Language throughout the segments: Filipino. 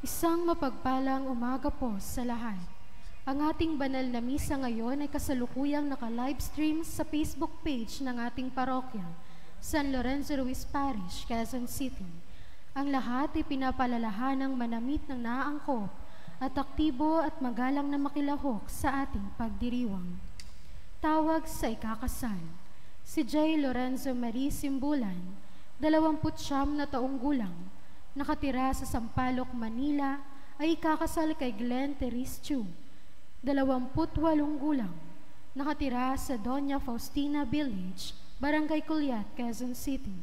Isang mapagpalang umaga po sa lahat. Ang ating banal na misa ngayon ay kasalukuyang naka-livestream sa Facebook page ng ating parokya, San Lorenzo Ruiz Parish, Quezon City. Ang lahat ay pinapalalahanang manamit ng naangkop at aktibo at magalang na makilahok sa ating pagdiriwang. Tawag sa ikakasal. Si J. Lorenzo Marie Simbulan, 29 na taong gulang, nakatira sa Sampaloc, Manila, ay ikakasal kay Glenn Therese Chu, 28 gulang, nakatira sa Doña Faustina Village, Barangay Culiat, Quezon City,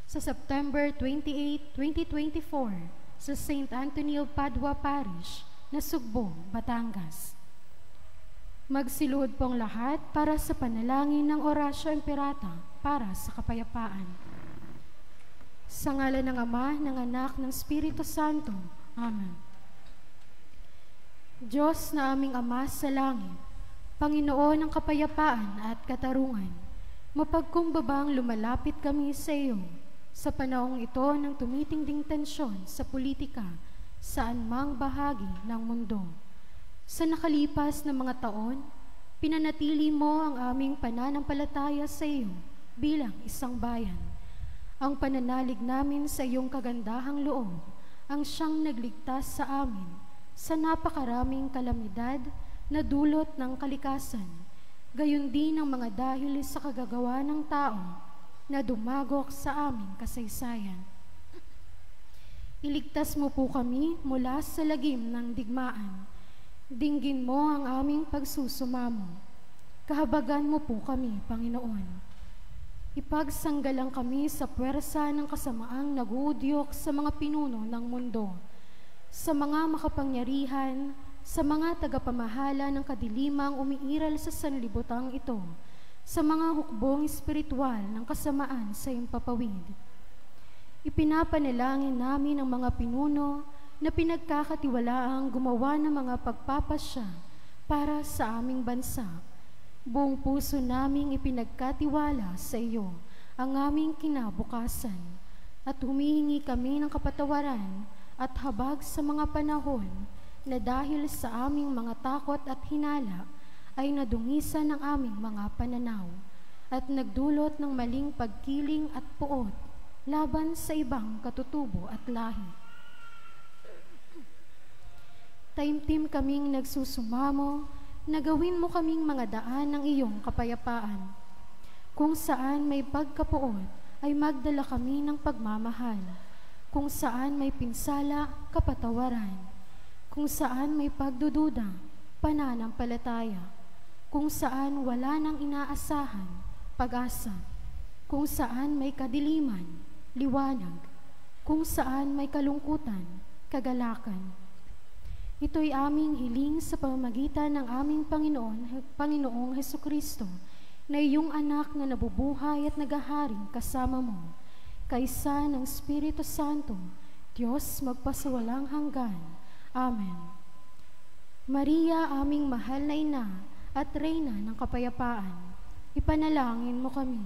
sa September 28, 2024, sa St. Anthony of Padua Parish, Nasugbo, Batangas. Magsiluhod pong lahat para sa panalangin ng Orasio Imperata para sa kapayapaan. Sa ngalan ng Ama, ng Anak, ng Espiritu Santo. Amen. Diyos na aming Ama sa langit, Panginoon ng kapayapaan at katarungan, mapagkumbabang lumalapit kami sa iyo sa panahong ito ng tumitinding tensyon sa politika saan mang bahagi ng mundo. Sa nakalipas na mga taon, pinanatili mo ang aming pananampalataya sa iyo bilang isang bayan. Ang pananalig namin sa iyong kagandahang loob ang siyang nagligtas sa amin sa napakaraming kalamidad na dulot ng kalikasan, gayon din ang mga dahil sa kagagawa ng tao na dumagok sa aming kasaysayan. Iligtas mo po kami mula sa lagim ng digmaan. Dinggin mo ang aming pagsusumamo. Kahabagan mo po kami, Panginoon. Ipagsanggalang kami sa puwersa ng kasamaang naguudyok sa mga pinuno ng mundo, sa mga makapangyarihan, sa mga tagapamahala ng kadilimang umiiral sa sanlibutang ito, sa mga hukbong espiritual ng kasamaan sa impapawid. Ipinapanalangin namin ang mga pinuno na pinagkakatiwalaang gumawa ng mga pagpapasya para sa aming bansa. Buong puso naming ipinagkatiwala sa iyo ang aming kinabukasan at humihingi kami ng kapatawaran at habag sa mga panahon na dahil sa aming mga takot at hinala ay nadungisan ng aming mga pananaw at nagdulot ng maling pagkiling at puot laban sa ibang katutubo at lahi. Taimtim kaming nagsusumamo na gawin mo kaming mga daan ng iyong kapayapaan. Kung saan may pagkapuot, ay magdala kami ng pagmamahal. Kung saan may pinsala, kapatawaran. Kung saan may pagdududa, pananampalataya. Kung saan wala nang inaasahan, pag-asa. Kung saan may kadiliman, liwanag. Kung saan may kalungkutan, kagalakan. Ito'y aming hiling sa pamamagitan ng aming Panginoong Hesukristo, na iyong anak na nabubuhay at nagaharing kasama mo, kaysa ng Espiritu Santo, Diyos magpasawalang hanggan. Amen. Maria, aming mahal na ina at reyna ng kapayapaan, ipanalangin mo kami.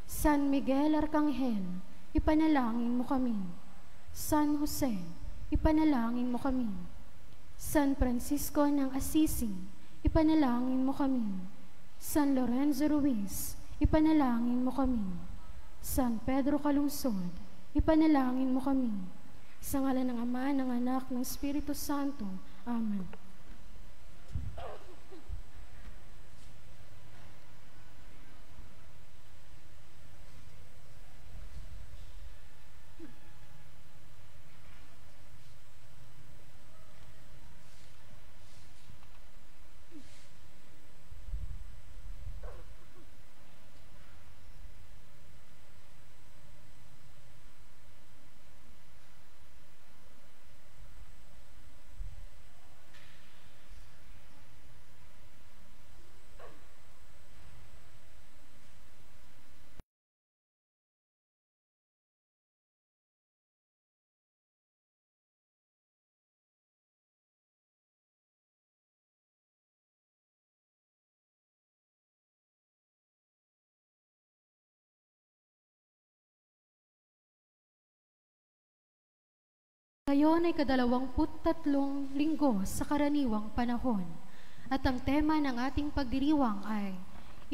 San Miguel Arcangel, ipanalangin mo kami. San Jose, ipanalangin mo kami. San Francisco ng Assisi, ipanalangin mo kami. San Lorenzo Ruiz, ipanalangin mo kami. San Pedro Calungsod, ipanalangin mo kami. Sa ngalan ng Ama, ng Anak, ng Espiritu Santo. Amen. Ngayon ay 23 linggo sa karaniwang panahon. At ang tema ng ating pagdiriwang ay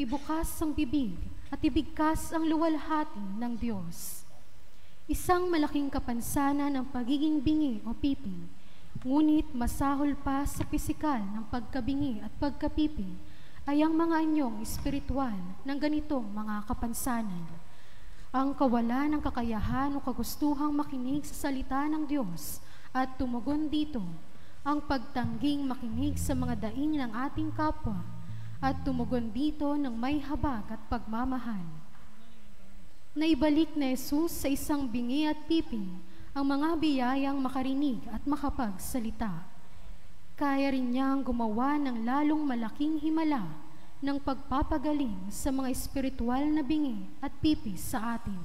ibukas ang bibig at ibigkas ang luwalhati ng Diyos. Isang malaking kapansanan ng pagiging bingi o pipi, ngunit masahol pa sa pisikal ng pagkabingi at pagkapipi ay ang mga anyong espiritual ng ganitong mga kapansanan. Ang kawalan ng kakayahan o kagustuhang makinig sa salita ng Diyos at tumugon dito, ang pagtangging makinig sa mga daing ng ating kapwa at tumugon dito ng may habag at pagmamahal. Naibalik na Jesus sa isang bingi at pipi ang mga biyayang makarinig at makapagsalita. Kaya rin niyang gumawa ng lalong malaking himala ng pagpapagaling sa mga espiritual na bingi at pipi sa atin.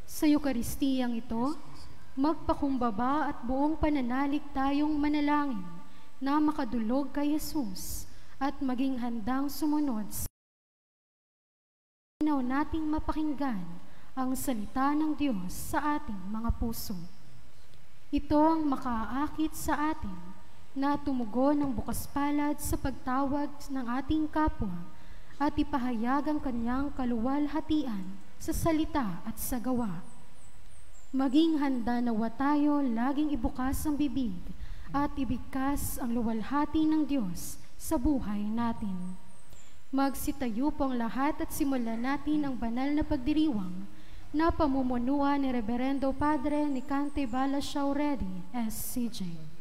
Sa Eukaristiyang ito, magpakumbaba at buong pananalig tayong manalangin na makadulog kay Jesus at maging handang sumunod sa nating mapakinggan ang salita ng Diyos sa ating mga puso. Ito ang makaakit sa atin na tumugon ng bukas palad sa pagtawag ng ating kapwa at ipahayag ang kanyang kaluwalhatian sa salita at sa gawa. Maging handa nawa tayo laging ibukas ang bibig at ibigkas ang luwalhati ng Diyos sa buhay natin. Magsitayo po ang lahat at simulan natin ang banal na pagdiriwang na pamumunuan ni Reverendo Padre Nicante Balashauredi, SCJ.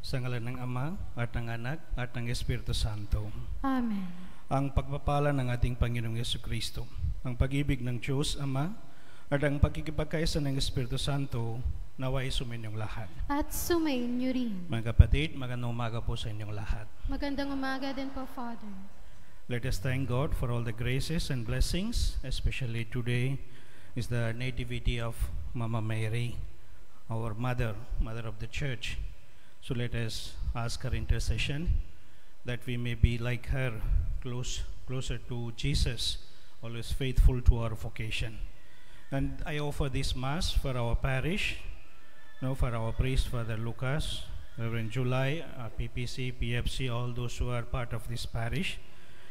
Sa ngalan ng Ama, at ng Anak, at ng Espiritu Santo. Amen. Ang pagpapala ng ating Panginoong Yesukristo, ang pag-ibig ng Diyos Ama, at ang pagkikipagkaisa ng Espiritu Santo, naway suminyong lahat. At sumainyo rin. Mga kapatid, magandang umaga po sa inyong lahat. Magandang umaga din po, Father. Let us thank God for all the graces and blessings, especially today is the nativity of Mama Mary, our mother of the church. So let us ask her intercession that we may be like her, closer to Jesus, always faithful to our vocation. And I offer this Mass for our parish, for our priest, Father Lucas, Reverend July, PPC, PFC, all those who are part of this parish.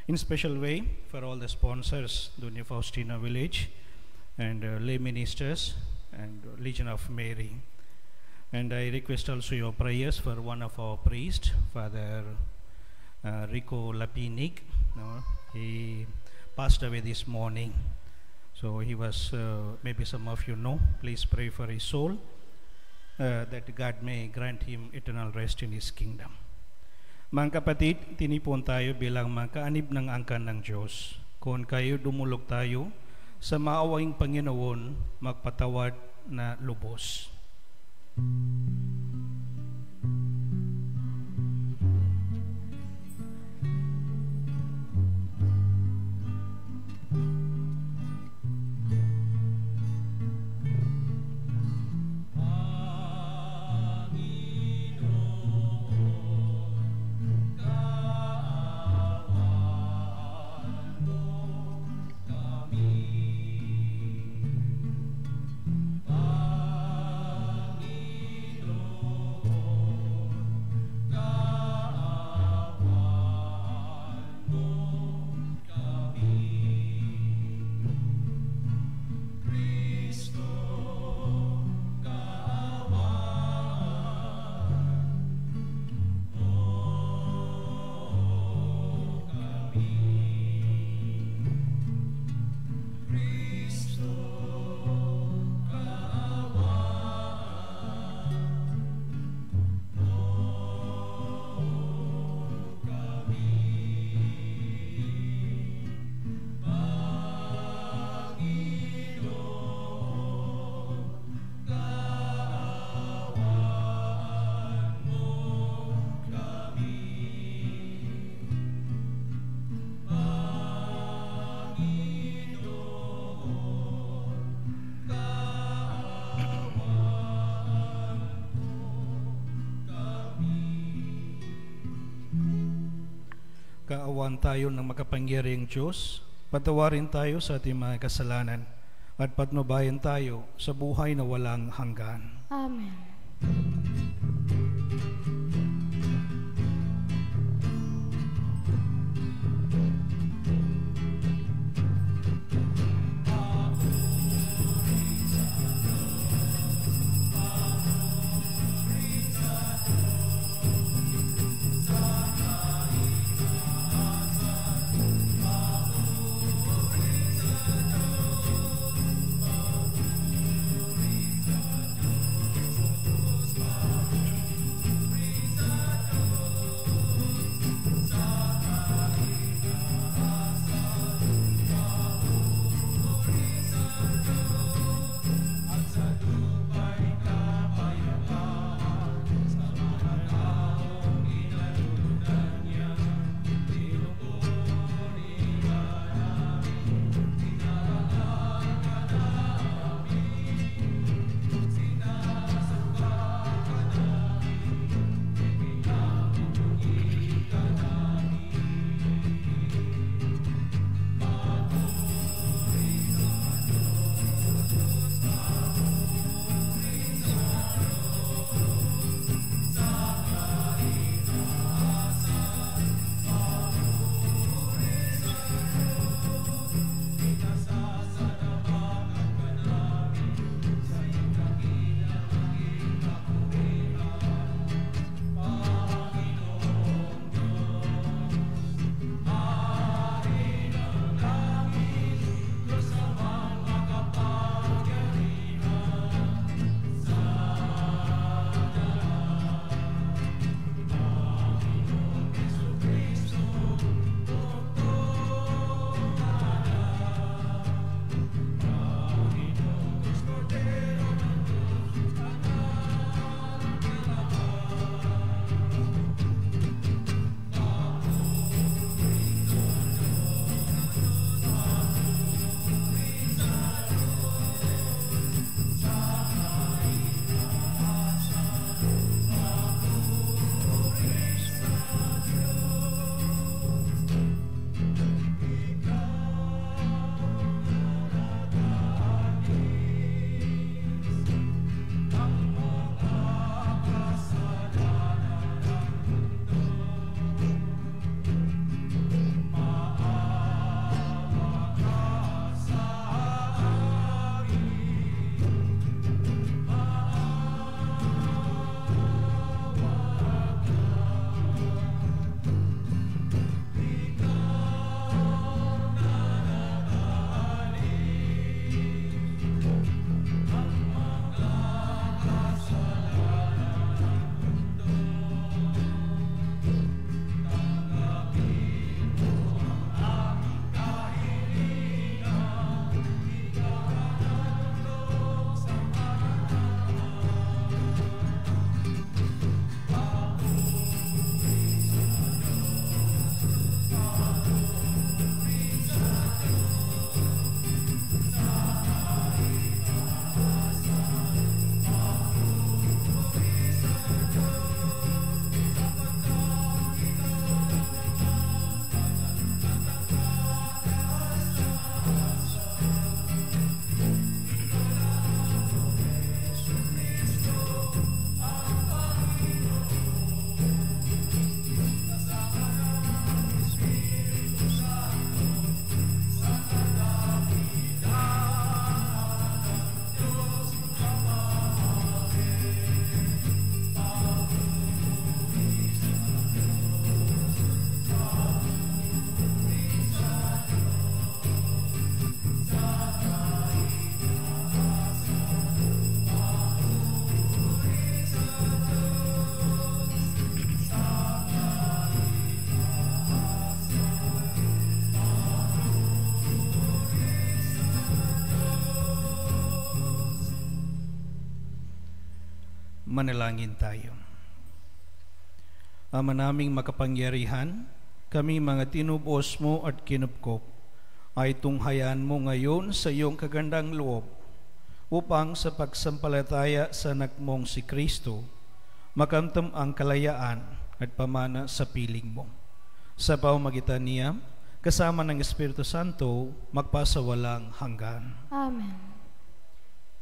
In special way, for all the sponsors, Doña Faustina Village, and lay ministers, and Legion of Mary. And I request also your prayers for one of our priests, Father Rico Lapinik. He passed away this morning. So he was, maybe some of you know, please pray for his soul, that God may grant him eternal rest in His kingdom. Mga kapatid, tinipon tayo bilang mga kaanib ng angkan ng Diyos. Kung kayo dumulog tayo, sa maawaing Panginoon, magpatawad na lubos. Kaawan tayo ng makapangyarihang Diyos, patawarin tayo sa ating mga kasalanan, at patnubayan tayo sa buhay na walang hanggan. Amen. Manalangin tayo. Ama naming makapangyarihan, kami mga tinubos mo at kinupkop, ay tunghayan mo ngayon sa iyong kagandang loob upang sa pagsampalataya sa anak mong si Kristo, makamtam ang kalayaan at pamana sa piling mo. Sa pamamagitan niya, kasama ng Espiritu Santo, magpasawalang hanggan. Amen.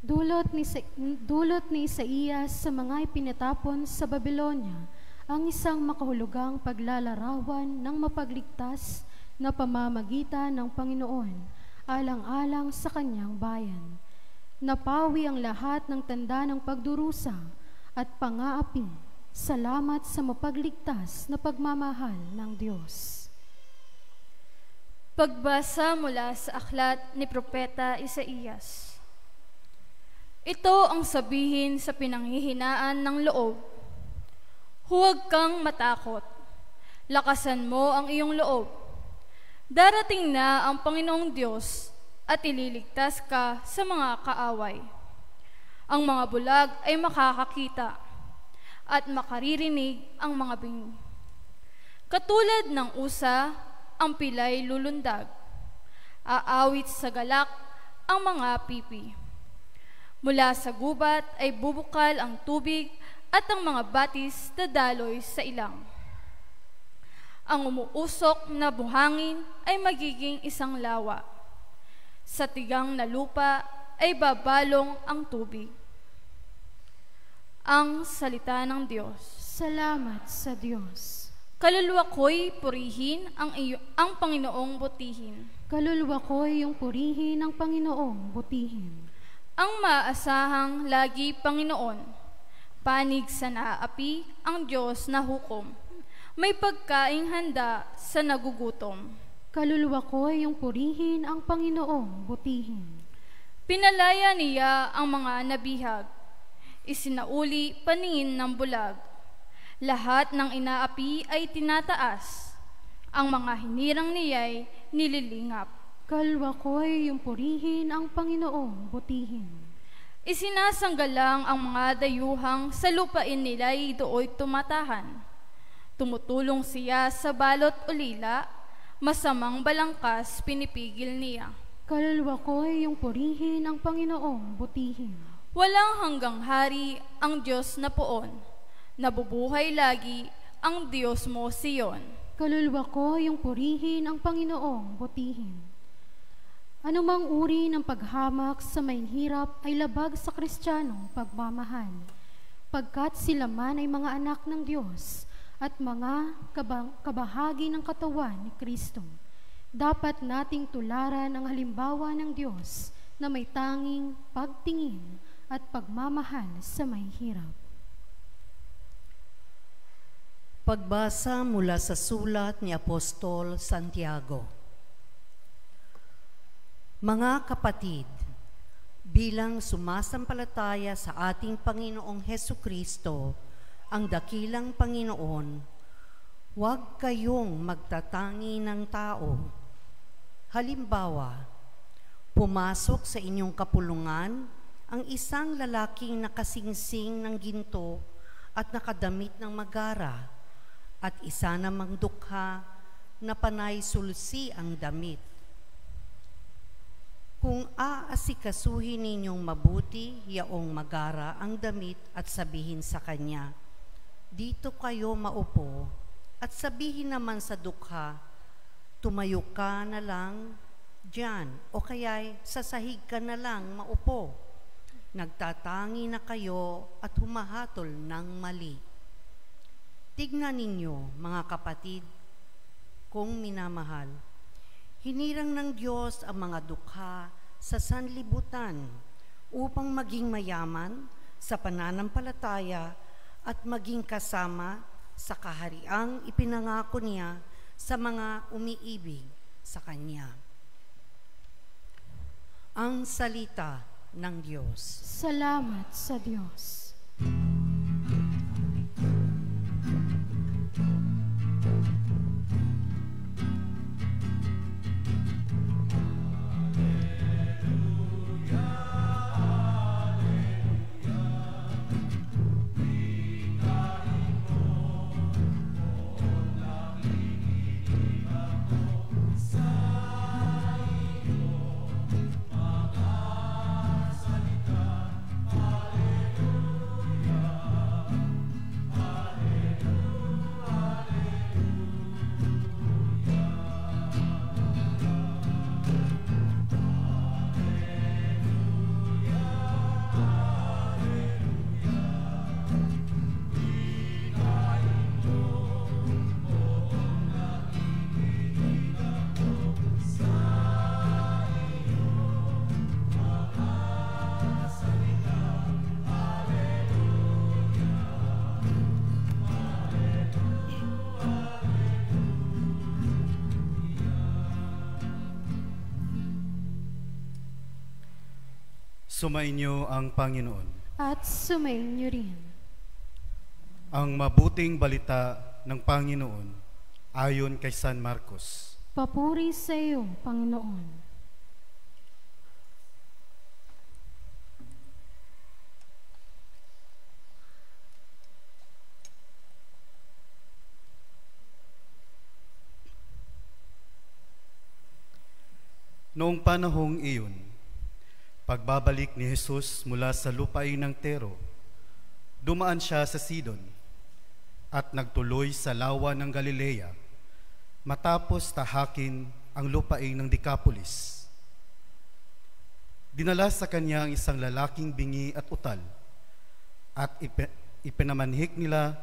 Dulot ni Isaías sa mga ipinatapon sa Babylonia ang isang makahulugang paglalarawan ng mapagligtas na pamamagitan ng Panginoon alang-alang sa kanyang bayan. Napawi ang lahat ng tanda ng pagdurusa at pang-aapi, salamat sa mapagligtas na pagmamahal ng Diyos. Pagbasa mula sa aklat ni Propeta Isaías. Ito ang sabihin sa pinanghihinaan ng loob. Huwag kang matakot. Lakasan mo ang iyong loob. Darating na ang Panginoong Diyos at ililigtas ka sa mga kaaway. Ang mga bulag ay makakakita at makaririnig ang mga bingi. Katulad ng usa, ang pilay lulundag. Aawit sa galak ang mga pipi. Mula sa gubat ay bubukal ang tubig at ang mga batis dadaloy sa ilang. Ang umuusok na buhangin ay magiging isang lawa. Sa tigang na lupa ay babalong ang tubig. Ang salita ng Diyos. Salamat sa Diyos. Kaluluwa ko'y purihin ang Panginoong butihin. Kaluluwa ko'y iyong purihin ang Panginoong butihin. Ang maasahang lagi Panginoon, panig sa naapi ang Diyos na hukom, may pagkaing handa sa nagugutom. Kaluluwa ko ay iyong purihin ang Panginoong butihin. Pinalaya niya ang mga nabihag, isinauli paningin ng bulag. Lahat ng inaapi ay tinataas, ang mga hinirang niya'y nililingap. Kaluluwa ko ay iyong purihin ang Panginoong butihin. Isinasanggalang ang mga dayuhang sa lupain nila'y dooy tumatahan. Tumutulong siya sa balot ulila, masamang balangkas pinipigil niya. Kaluluwa ko ay iyong purihin ang Panginoong butihin. Walang hanggang hari ang Diyos na poon, nabubuhay lagi ang Diyos mo Siyon. Kaluluwa ko ay iyong purihin ang Panginoong butihin. Anumang uri ng paghamak sa may hirap ay labag sa Kristiyanong pagmamahal, pagkat sila man ay mga anak ng Diyos at mga kabahagi ng katawan ni Kristo. Dapat nating tularan ang halimbawa ng Diyos na may tanging pagtingin at pagmamahal sa may hirap. Pagbasa mula sa sulat ni Apostol Santiago. Mga kapatid, bilang sumasampalataya sa ating Panginoong Hesukristo, ang dakilang Panginoon, huwag kayong magtatangi ng tao. Halimbawa, pumasok sa inyong kapulungan ang isang lalaking nakasingsing ng ginto at nakadamit ng magara, at isa namang dukha na panay sulsi ang damit. Kung aasikasuhin ninyong mabuti yaong magara ang damit at sabihin sa kanya, dito kayo maupo, at sabihin naman sa dukha, tumayo ka na lang dyan, o kaya'y sa sahig ka na lang maupo. Nagtatangi na kayo at humahatol ng mali. Tignan ninyo, mga kapatid, kung minamahal, hinirang ng Diyos ang mga dukha sa sanlibutan upang maging mayaman sa pananampalataya at maging kasama sa kahariang ipinangako niya sa mga umiibig sa Kanya. Ang salita ng Diyos. Salamat sa Diyos. Sumainyo ang Panginoon. At sumainyo rin. Ang mabuting balita ng Panginoon ayon kay San Marcos. Papuri sa iyo, Panginoon. Noong panahong iyon, pagbabalik ni Jesus mula sa lupain ng Tero, dumaan siya sa Sidon at nagtuloy sa lawa ng Galilea matapos tahakin ang lupain ng Decapolis. Dinala sa kanya ang isang lalaking bingi at utal at ipinamanhik nila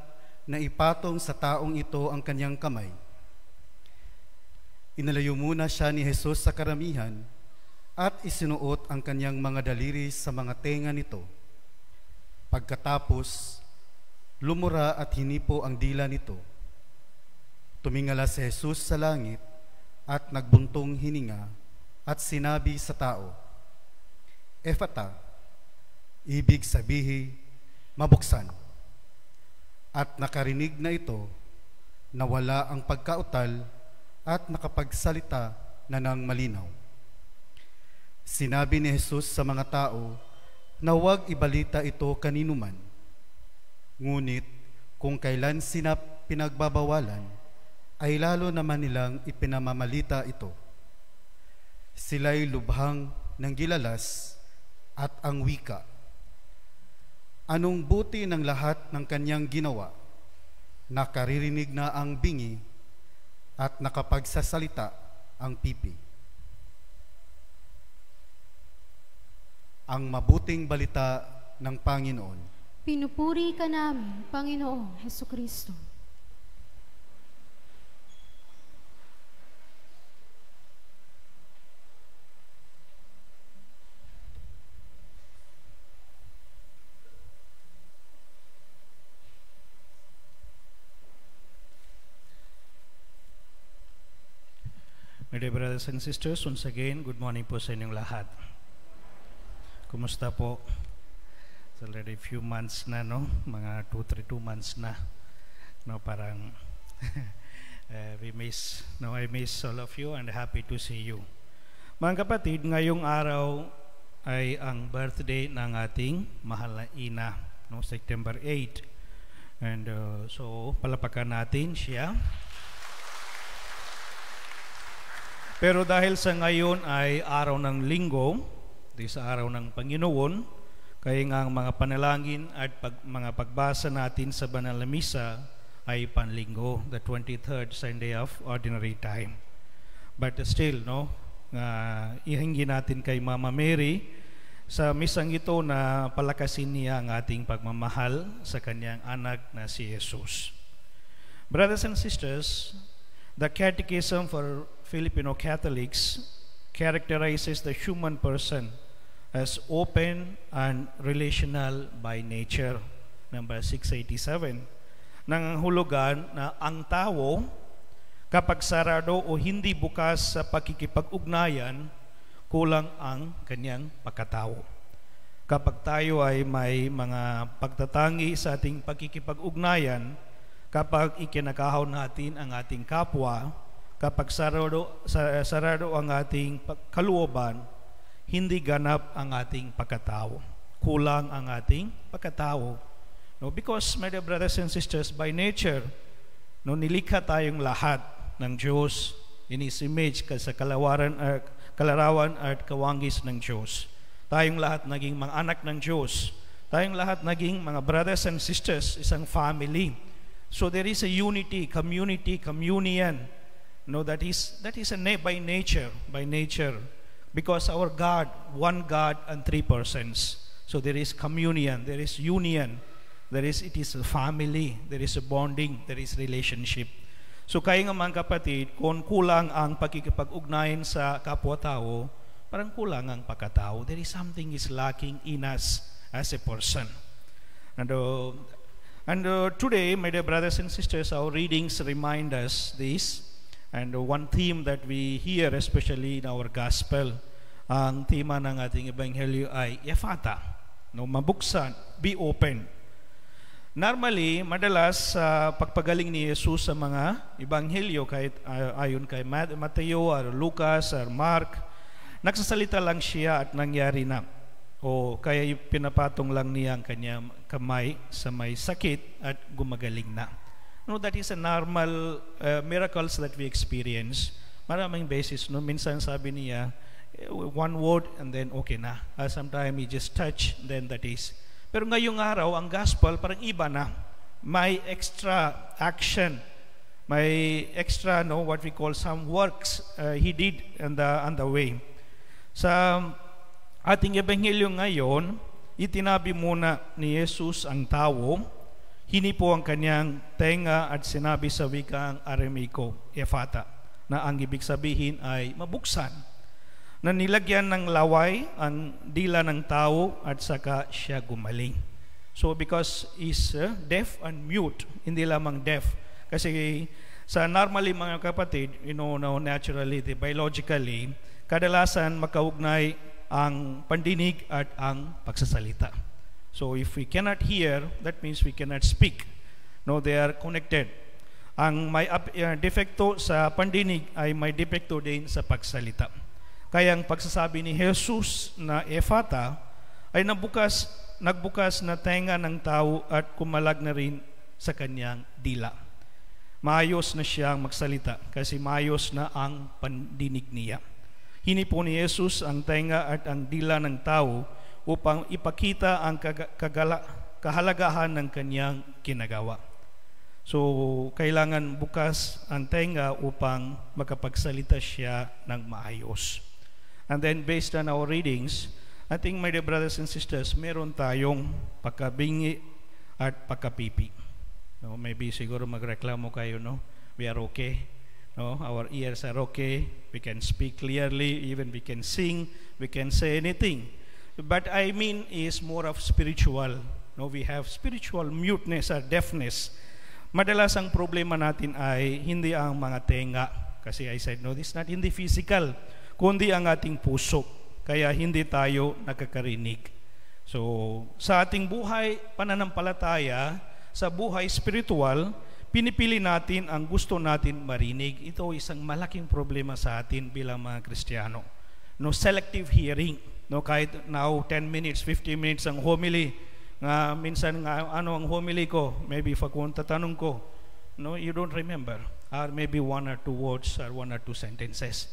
na ipatong sa taong ito ang kanyang kamay. Inalayo muna siya ni Jesus sa karamihan at isinuot ang kanyang mga daliri sa mga tenga nito. Pagkatapos, lumura at hinipo ang dila nito. Tumingala si Jesus sa langit at nagbuntong hininga at sinabi sa tao, Ephata, ibig sabihin, mabuksan. At nakarinig na ito, nawala ang pagkautal at nakapagsalita na ng malinaw. Sinabi ni Jesus sa mga tao na huwag ibalita ito kaninuman. Ngunit kung kailan sila pinagbabawalan, ay lalo naman nilang ipinamamalita ito. Sila'y lubhang ng gilalas at ang wika. Anong buti ng lahat ng kanyang ginawa? Nakaririnig na ang bingi at nakapagsasalita ang pipi. Ang mabuting balita ng Panginoon. Pinupuri ka namin, Panginoong Hesukristo. My dear brothers and sisters, once again, good morning po sa inyong lahat. Kumusta po? It's already few months na, no? Mga 2 months na. No, parang I miss all of you and happy to see you. Mga kapatid, ngayong araw ay ang birthday ng ating mahal na ina, no? September 8. And so, palapakan natin siya. Pero dahil sa ngayon ay araw ng linggo, di sa araw ng Panginoon, kaya nga ang mga panalangin at mga pagbasa natin sa Banal na Misa ay panlinggo, the 23rd Sunday of Ordinary Time. But still, no, ihingi natin kay Mama Mary sa misang ito na palakasin niya ang ating pagmamahal sa kanyang anak na si Jesus. Brothers and sisters, the Catechism for Filipino Catholics characterizes the human person as open and relational by nature. Number 687. Nangangahulugan na ang tao kapag sarado o hindi bukas sa pakikipag-ugnayan, kulang ang kanyang pagkatao. Kapag tayo ay may mga pagtatangi sa ating pakikipag-ugnayan, kapag ikinakahaw natin ang ating kapwa, kapag sarado ang ating kalooban, hindi ganap ang ating pagkatao. Kulang ang ating pagkatao. No, because, my dear brothers and sisters, by nature, no, nilikha tayong lahat ng Diyos in His image sa kalarawan at kawangis ng Diyos. Tayong lahat naging mga anak ng Diyos. Tayong lahat naging mga brothers and sisters, isang family. So there is a unity, community, communion. No, that is by nature, because our God, one God and 3 persons. So there is communion, there is union, it is a family, there is a bonding, there is relationship. So kaya nga mga kapatid, kung kulang ang pakikipag-ugnayan sa kapwa-tao, parang kulang ang pagkatao. There is something is lacking in us as a person. And today, my dear brothers and sisters, our readings remind us this. And one theme that we hear, especially in our gospel, ang tema ng ating ebanghelyo ay Ephata, no, mabuksan, be open. Normally, madalas sa pagpagaling ni Jesus sa mga ebanghelyo, kahit ayon kay Mateo or Lucas or Mark, nagsasalita lang siya at nangyari na. O kaya pinapatong lang niya ang kanyang kamay sa may sakit at gumagaling na. No, that is a normal miracles that we experience. Maraming beses, no, minsan sabi niya, one word and then okay na. Sometimes he just touch, then that is. Pero ngayong araw, ang gospel parang iba na. May extra action. May extra, no, what we call some works he did on the way. Sa ating ebanghelyo ngayon, itinabi muna ni Jesus ang tao, hinipo ang kanyang tenga at sinabi sa wikang Aramaico, Ephata, na ang ibig sabihin ay mabuksan, na nilagyan ng laway ang dila ng tao at saka siya gumaling. So because is deaf and mute, hindi lamang deaf. Kasi sa normally mga kapatid, naturally, biologically, kadalasan makaugnay ang pandinig at ang pagsasalita. So if we cannot hear, that means we cannot speak. No, they are connected. Ang may defekto sa pandinig ay may defekto din sa pagsalita. Kaya ang pagsasabi ni Jesus na Ephata ay nagbukas na tenga ng tao at kumalag na rin sa kanyang dila. Maayos na siyang magsalita kasi maayos na ang pandinig niya. Hinipo ni Jesus ang tenga at ang dila ng tao upang ipakita ang kahalagahan ng kanyang ginagawa. So, kailangan bukas ang tenga upang makapagsalita siya ng maayos. And then based on our readings, I think, my dear brothers and sisters, meron tayong pagkabingi at pagkapipi. No, maybe siguro magreklamo kayo, no? We are okay. No, our ears are okay. We can speak clearly, even we can sing, we can say anything. But I mean is more of spiritual. No, we have spiritual muteness or deafness. Madalas ang problema natin ay hindi ang mga tenga. Kasi I said, no, this is not in the physical, kundi ang ating puso. Kaya hindi tayo nakakarinig. So, sa ating buhay pananampalataya, sa buhay spiritual, pinipili natin ang gusto natin marinig. Ito isang malaking problema sa atin bilang mga Kristiyano. No, selective hearing. No, kahit now 10 minutes, 15 minutes ang homily. Minsan ano ang homily ko? Maybe kung tatanong ko, no, you don't remember. Or maybe one or two words or one or two sentences.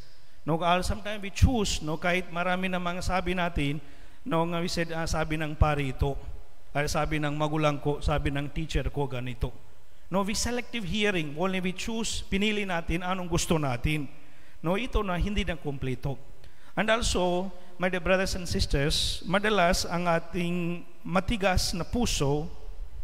No, sometimes we choose, no, kahit marami na mga sabi natin, no, we said, sabi ng pari ito, or sabi ng magulang ko, sabi ng teacher ko, ganito. No, we selective hearing, only we choose, pinili natin anong gusto natin. No, ito na hindi na kumpleto. And also, my dear brothers and sisters, madalas ang ating matigas na puso,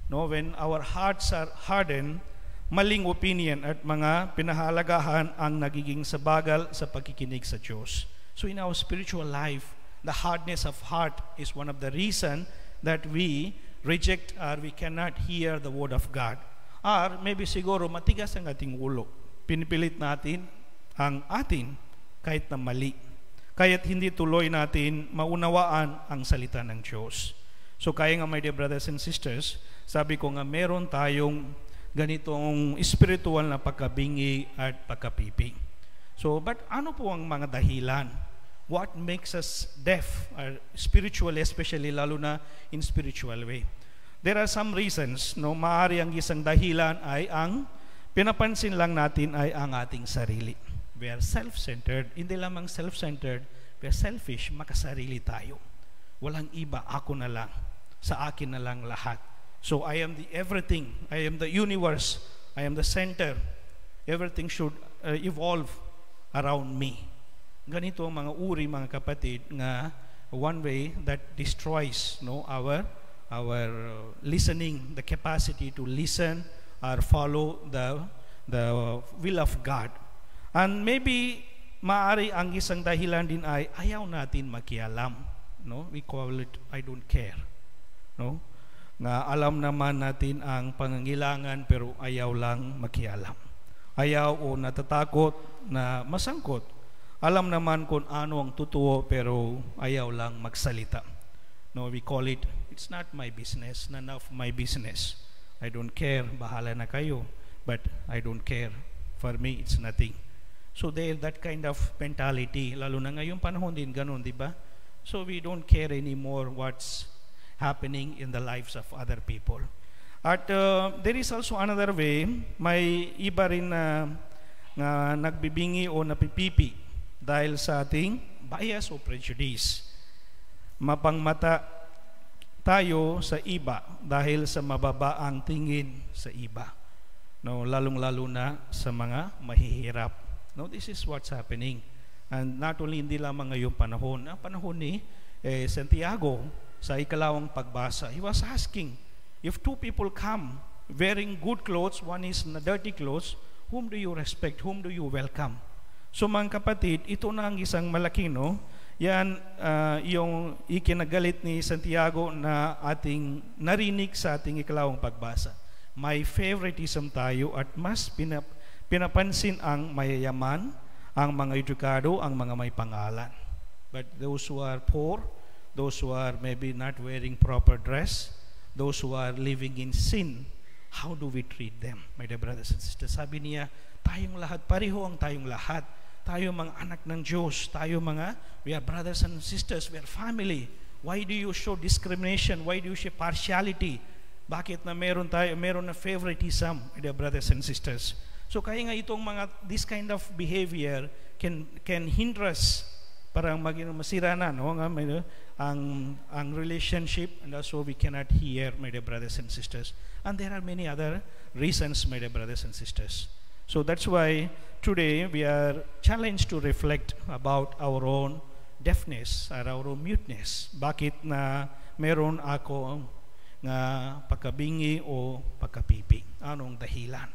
no, when our hearts are hardened, maling opinion at mga pinahalagahan ang nagiging sabagal sa pagkikinig sa Diyos. So in our spiritual life, the hardness of heart is one of the reason that we reject or we cannot hear the word of God. Or maybe siguro matigas ang ating ulo. Pinipilit natin ang atin kahit na mali. Kaya't hindi tuloy natin maunawaan ang salita ng Diyos. So kaya nga, my dear brothers and sisters, sabi ko nga meron tayong ganitong spiritual na pagkabingi at pagkapipi. So, but ano po ang mga dahilan? What makes us deaf, spiritually, especially lalo na in spiritual way? There are some reasons, no? Maaari ang isang dahilan ay ang pinapansin lang natin ay ang ating sarili. We are self-centered, hindi lamang self-centered, we are selfish, makasarili tayo. Walang iba, ako na lang, sa akin na lang lahat. So I am the everything, I am the universe, I am the center. Everything should evolve around me. Ganito ang mga uri, mga kapatid, nga one way that destroys, no, our listening, the capacity to listen or follow the will of God. And maybe maaari ang isang dahilan din ay ayaw natin makialam, no? We call it I don't care, no? Na alam naman natin ang pangangailangan pero ayaw lang makialam. Ayaw o natatakot na masangkot. alam naman kung ano ang totoo pero ayaw lang magsalita. No, we call it, it's not my business, none of my business. I don't care, bahala na kayo, but I don't care. For me, it's nothing. So they have that kind of mentality, lalo na ngayong panahon din ganun, di ba? So we don't care anymore what's happening in the lives of other people. At there is also another way, may iba rin na nagbibingi o napipipi dahil sa ating bias o prejudice. Mapangmata tayo sa iba dahil sa mababaang tingin sa iba. No, lalong-lalo na sa mga mahihirap. No, this is what's happening. And not only hindi lamang ngayong panahon, ang panahon ni Santiago sa ikalawang pagbasa, he was asking, if two people come wearing good clothes, one is na dirty clothes, whom do you respect? Whom do you welcome? So mga kapatid, ito na ang isang malaki, no? Yan yung ikinagalit ni Santiago na ating narinig sa ating ikalawang pagbasa. May favoritism tayo at mas pinapansin ang mayayaman, ang mga edukado, ang mga may pangalan. But those who are poor, those who are maybe not wearing proper dress, those who are living in sin, how do we treat them? My dear brothers and sisters, sabi niya, tayong lahat, pareho ang tayong lahat. Tayo mga anak ng Diyos, we are brothers and sisters, we are family. Why do you show discrimination? Why do you show partiality? Bakit na meron na favoritism, my dear brothers and sisters? So kaya nga itong this kind of behavior can hinder us, parang masira na, no? ang relationship, and also we cannot hear, my dear brothers and sisters. And there are many other reasons, my dear brothers and sisters. So that's why today we are challenged to reflect about our own deafness or our own muteness. Bakit na meron ako nga pagkabingi o pagkapipi? Anong dahilan?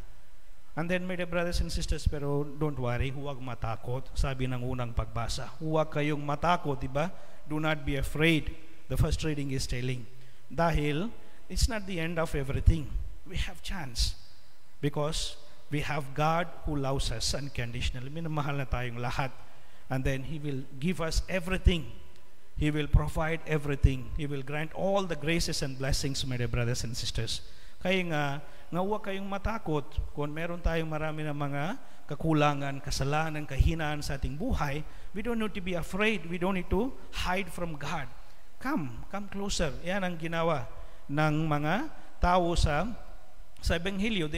And then, my dear brothers and sisters, pero don't worry, huwag matakot. Sabi ng unang pagbasa, huwag kayong matakot, diba? Do not be afraid. The first reading is telling. Dahil, it's not the end of everything. We have chance. Because we have God who loves us unconditionally. Minamahal na tayong lahat. And then He will give us everything. He will provide everything. He will grant all the graces and blessings, my dear brothers and sisters. Kaya nga huwag kayong matakot kung meron tayong marami na mga kakulangan, kasalanan, kahinaan sa ating buhay. We don't need to be afraid. We don't need to hide from God. Come closer. Yan ang ginawa ng mga tao sa Ebanghelyo.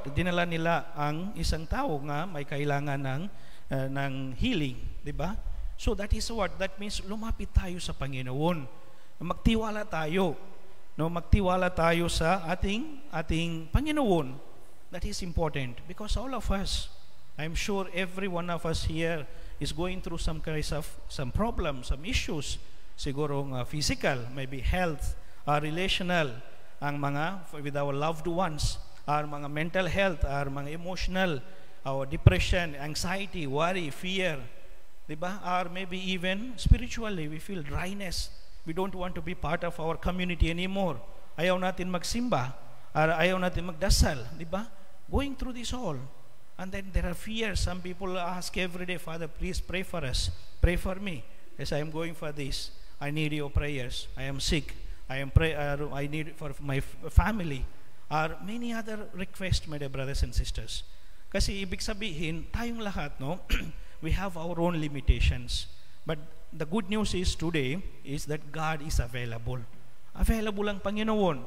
Dinala nila ang isang tao nga may kailangan ng healing, di ba? So that is what? That means lumapit tayo sa Panginoon. Magtiwala tayo. No, magtiwala tayo sa ating Panginoon. That is important because all of us, I'm sure every one of us here is going through some kinds of some problems, some issues. Siguro physical, maybe health, relational, ang mga with our loved ones, our mga mental health, our mga emotional, our depression, anxiety, worry, fear, diba? Or maybe even spiritually, we feel dryness. We don't want to be part of our community anymore. Ayaw natin magsimba, or ayaw natin magdasal, diba? Going through this all. And then there are fears. Some people ask every day, Father, please pray for us. Pray for me. As I am going for this, I need your prayers. I am sick. I need for my family. Or many other requests, my dear brothers and sisters. Kasi ibig sabihin, tayong lahat, no? We have our own limitations. But the good news is today is that God is available. Available ang Panginoon.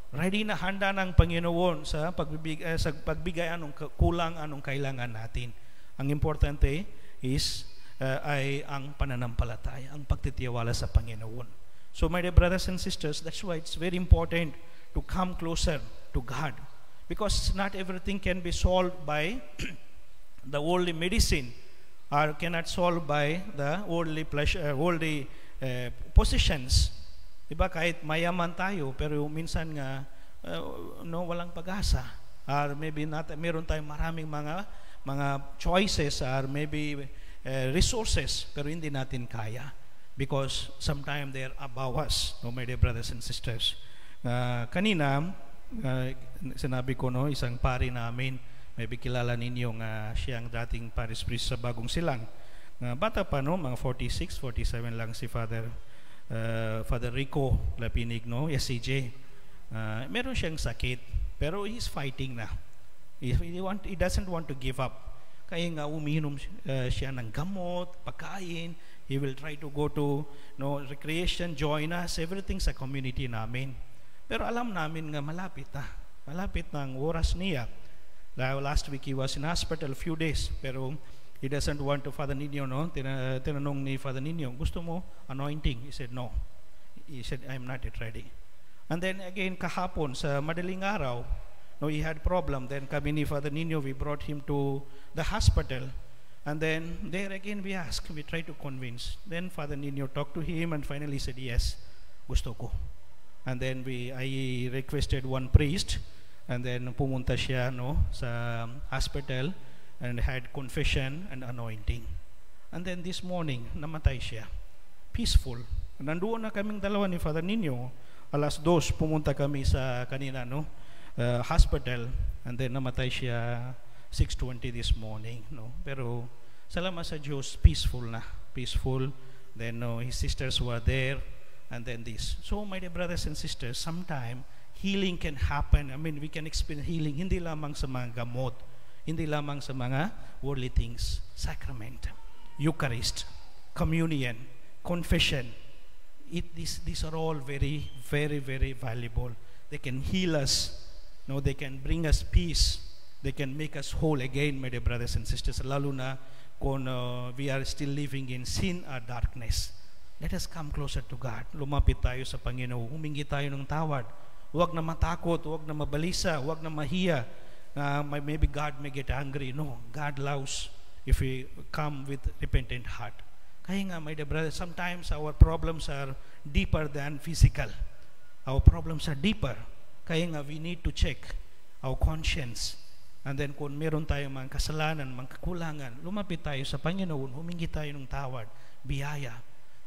Ready na, handa ng Panginoon sa pagbigay anong kulang, anong kailangan natin. Ang importante is ay ang pananampalataya, ang pagtitiwala sa Panginoon. So my dear brothers and sisters, that's why it's very important to come closer to God. Because not everything can be solved by the worldly medicine, or cannot solve by the worldly pleasure, worldly possessions. Diba, kahit mayaman tayo, pero minsan nga walang pag-asa. Or maybe meron tayong maraming mga choices, or maybe resources, pero hindi natin kaya. Because sometimes they're above us, no, my dear brothers and sisters. Kanina, sinabi ko, no, isang pari namin, maybe kilala ninyo nga siyang dating Paris Priest sa Bagong Silang. Bata pa, no? Mga 46, 47 lang si Father Rico Lapinig, no? SCJ. Meron siyang sakit, pero he's fighting na. He doesn't want to give up. Kaya nga umiinom siya ng gamot, pagkain. He will try to go to recreation, join us, everything sa community namin. Pero alam namin nga malapit na ang oras niya. Last week he was in hospital few days, pero he doesn't want to. Father Nino, no? Tinanong ni Father Nino, gusto mo anointing? He said no. He said, I'm not yet ready. And then again kahapon sa madaling araw, he had problem. Then kami ni Father Nino, we brought him to the hospital. And then there again we try to convince. Then Father Nino talked to him and finally said, yes, gusto ko. And then I requested one priest, and then pumunta siya sa hospital and had confession and anointing. And then this morning, namatay siya. Peaceful. Nandoon na kaming dalawa ni Father Nino. 2:00 pumunta kami sa kanina hospital, and then namatay siya 6:20 this morning. Pero salamat sa Diyos, peaceful. Then his sisters were there, and then this. So my dear brothers and sisters, sometime healing can happen. I mean, we can experience healing hindi lamang sa mga gamot, hindi lamang sa mga worldly things. Sacrament, Eucharist, communion, confession. These are all very, very, very valuable. They can heal us. They can bring us peace. They can make us whole again, my dear brothers and sisters. Lalo na kung we are still living in sin or darkness. Let us come closer to God. Lumapit tayo sa Panginoon. Humingi tayo ng tawad. Huwag na matakot, huwag na mabalisa, huwag na mahiya. Maybe God may get angry. No, God loves if we come with repentant heart. Kaya nga, my dear brother, sometimes our problems are deeper than physical. Our problems are deeper. Kaya nga, we need to check our conscience. And then kung meron tayong mga kasalanan, mga kakulangan, lumapit tayo sa Panginoon, humingi tayo ng tawad, biyaya.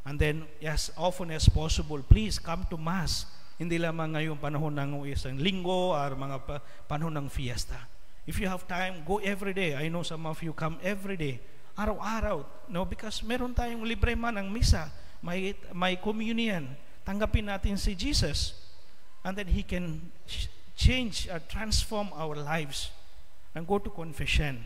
And then, as often as possible, please come to Mass. Hindi lamang ngayong panahon ng isang linggo or mga panahon ng fiesta. If you have time, go every day. I know some of you come every day. Araw-araw. Because meron tayong libre man ng misa. May communion. Tanggapin natin si Jesus. And then He can change or transform our lives. And go to confession.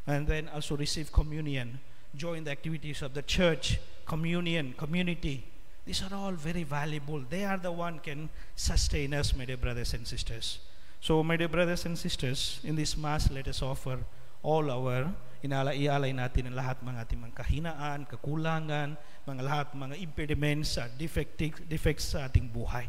And then also receive communion. Join the activities of the church, communion, community. These are all very valuable. They are the one can sustain us, my dear brothers and sisters. So, my dear brothers and sisters, in this Mass, let us offer all our, ialay natin ang lahat mga ating mga kahinaan, kakulangan, lahat mga impediments, defects sa ating buhay.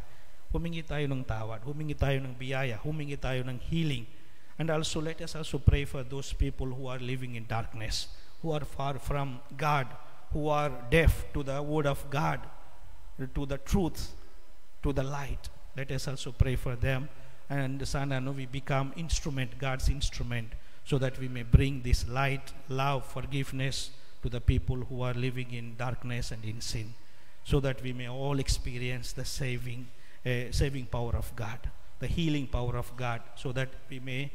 Humingi tayo ng tawad, humingi tayo ng biyaya, humingi tayo ng healing. And also, let us also pray for those people who are living in darkness, who are far from God, who are deaf to the word of God, to the truth, to the light. Let us also pray for them. And sana we become God's instrument, so that we may bring this light, love, forgiveness to the people who are living in darkness and in sin, so that we may all experience the saving power of God, the healing power of God, so that we may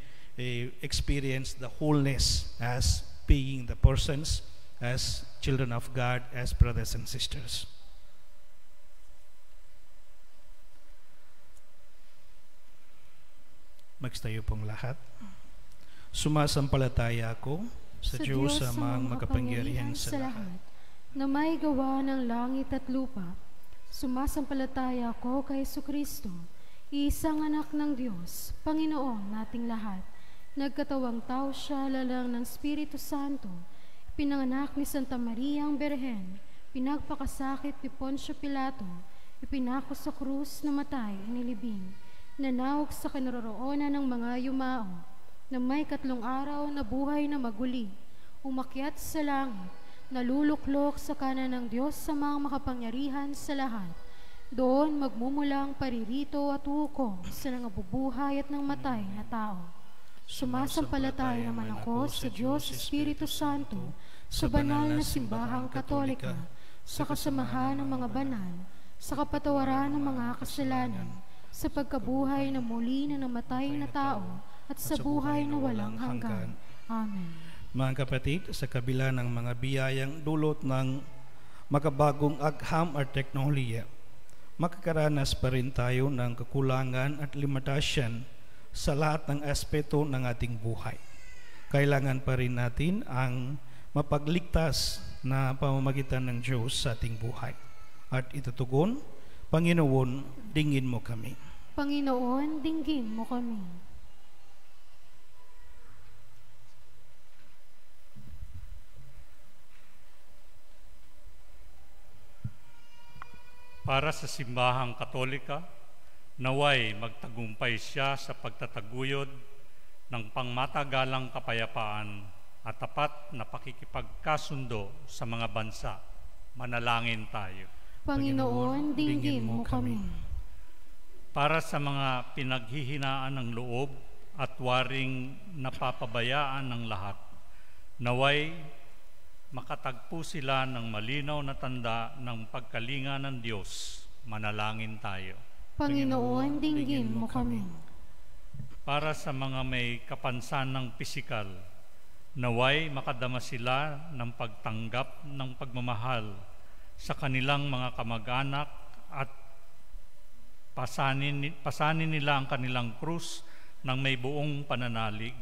experience the wholeness as being the persons, as children of God, as brothers and sisters. Magtayo pong lahat. Sumasampalataya ako sa Diyos amang makapangyarihan sa lahat, na may gawa ng langit at lupa. Sumasampalataya ako kay Jesucristo, isang anak ng Diyos, Panginoon nating lahat. Nagkatawang tao siya, lalang ng Espiritu Santo, pinanganak ni Santa Maria ang Berhen, pinagpakasakit ni Poncio Pilato, ipinako sa krus, namatay, inilibing, nanawag sa kinaroroonan ng mga yumao, na may 3 araw na buhay na maguli, umakyat sa langit, naluluklok sa kanan ng Diyos sa mga makapangyarihan sa lahat. Doon magmumulang paririto at hukom sa nangabubuhay at ng matay na tao. Sumasampalataya naman ako sa Diyos Espiritu Santo, sa banal na simbahang katolika, sa kasamahan ng mga banal, sa kapatawaran ng mga kasalanan, sa pagkabuhay na muli na namatay na tao, at sa buhay na walang hanggan. Amen. Mga kapatid, sa kabila ng mga biyayang dulot ng makabagong agham at teknolohiya, makakaranas pa rin tayo ng kakulangan at limitasyon sa lahat ng aspeto ng ating buhay. Kailangan pa rin natin ang mapagligtas na pamamagitan ng Diyos sa ating buhay. At itutugon, Panginoon, dinggin mo kami. Panginoon, dinggin mo kami. Para sa simbahang Katolika, naway magtagumpay siya sa pagtataguyod ng pangmatagalang kapayapaan at tapat na pakikipagkasundo sa mga bansa. Manalangin tayo. Panginoon, dinggin mo kami. Para sa mga pinaghihinaan ng loob at waring napapabayaan ng lahat, naway makatagpo sila ng malinaw na tanda ng pagkalinga ng Diyos. Manalangin tayo. Panginoon, dinggin mo kami. Para sa mga may kapansan ng pisikal, naway makadama sila ng pagtanggap ng pagmamahal sa kanilang mga kamag-anak at pasanin nila ang kanilang krus ng may buong pananalig.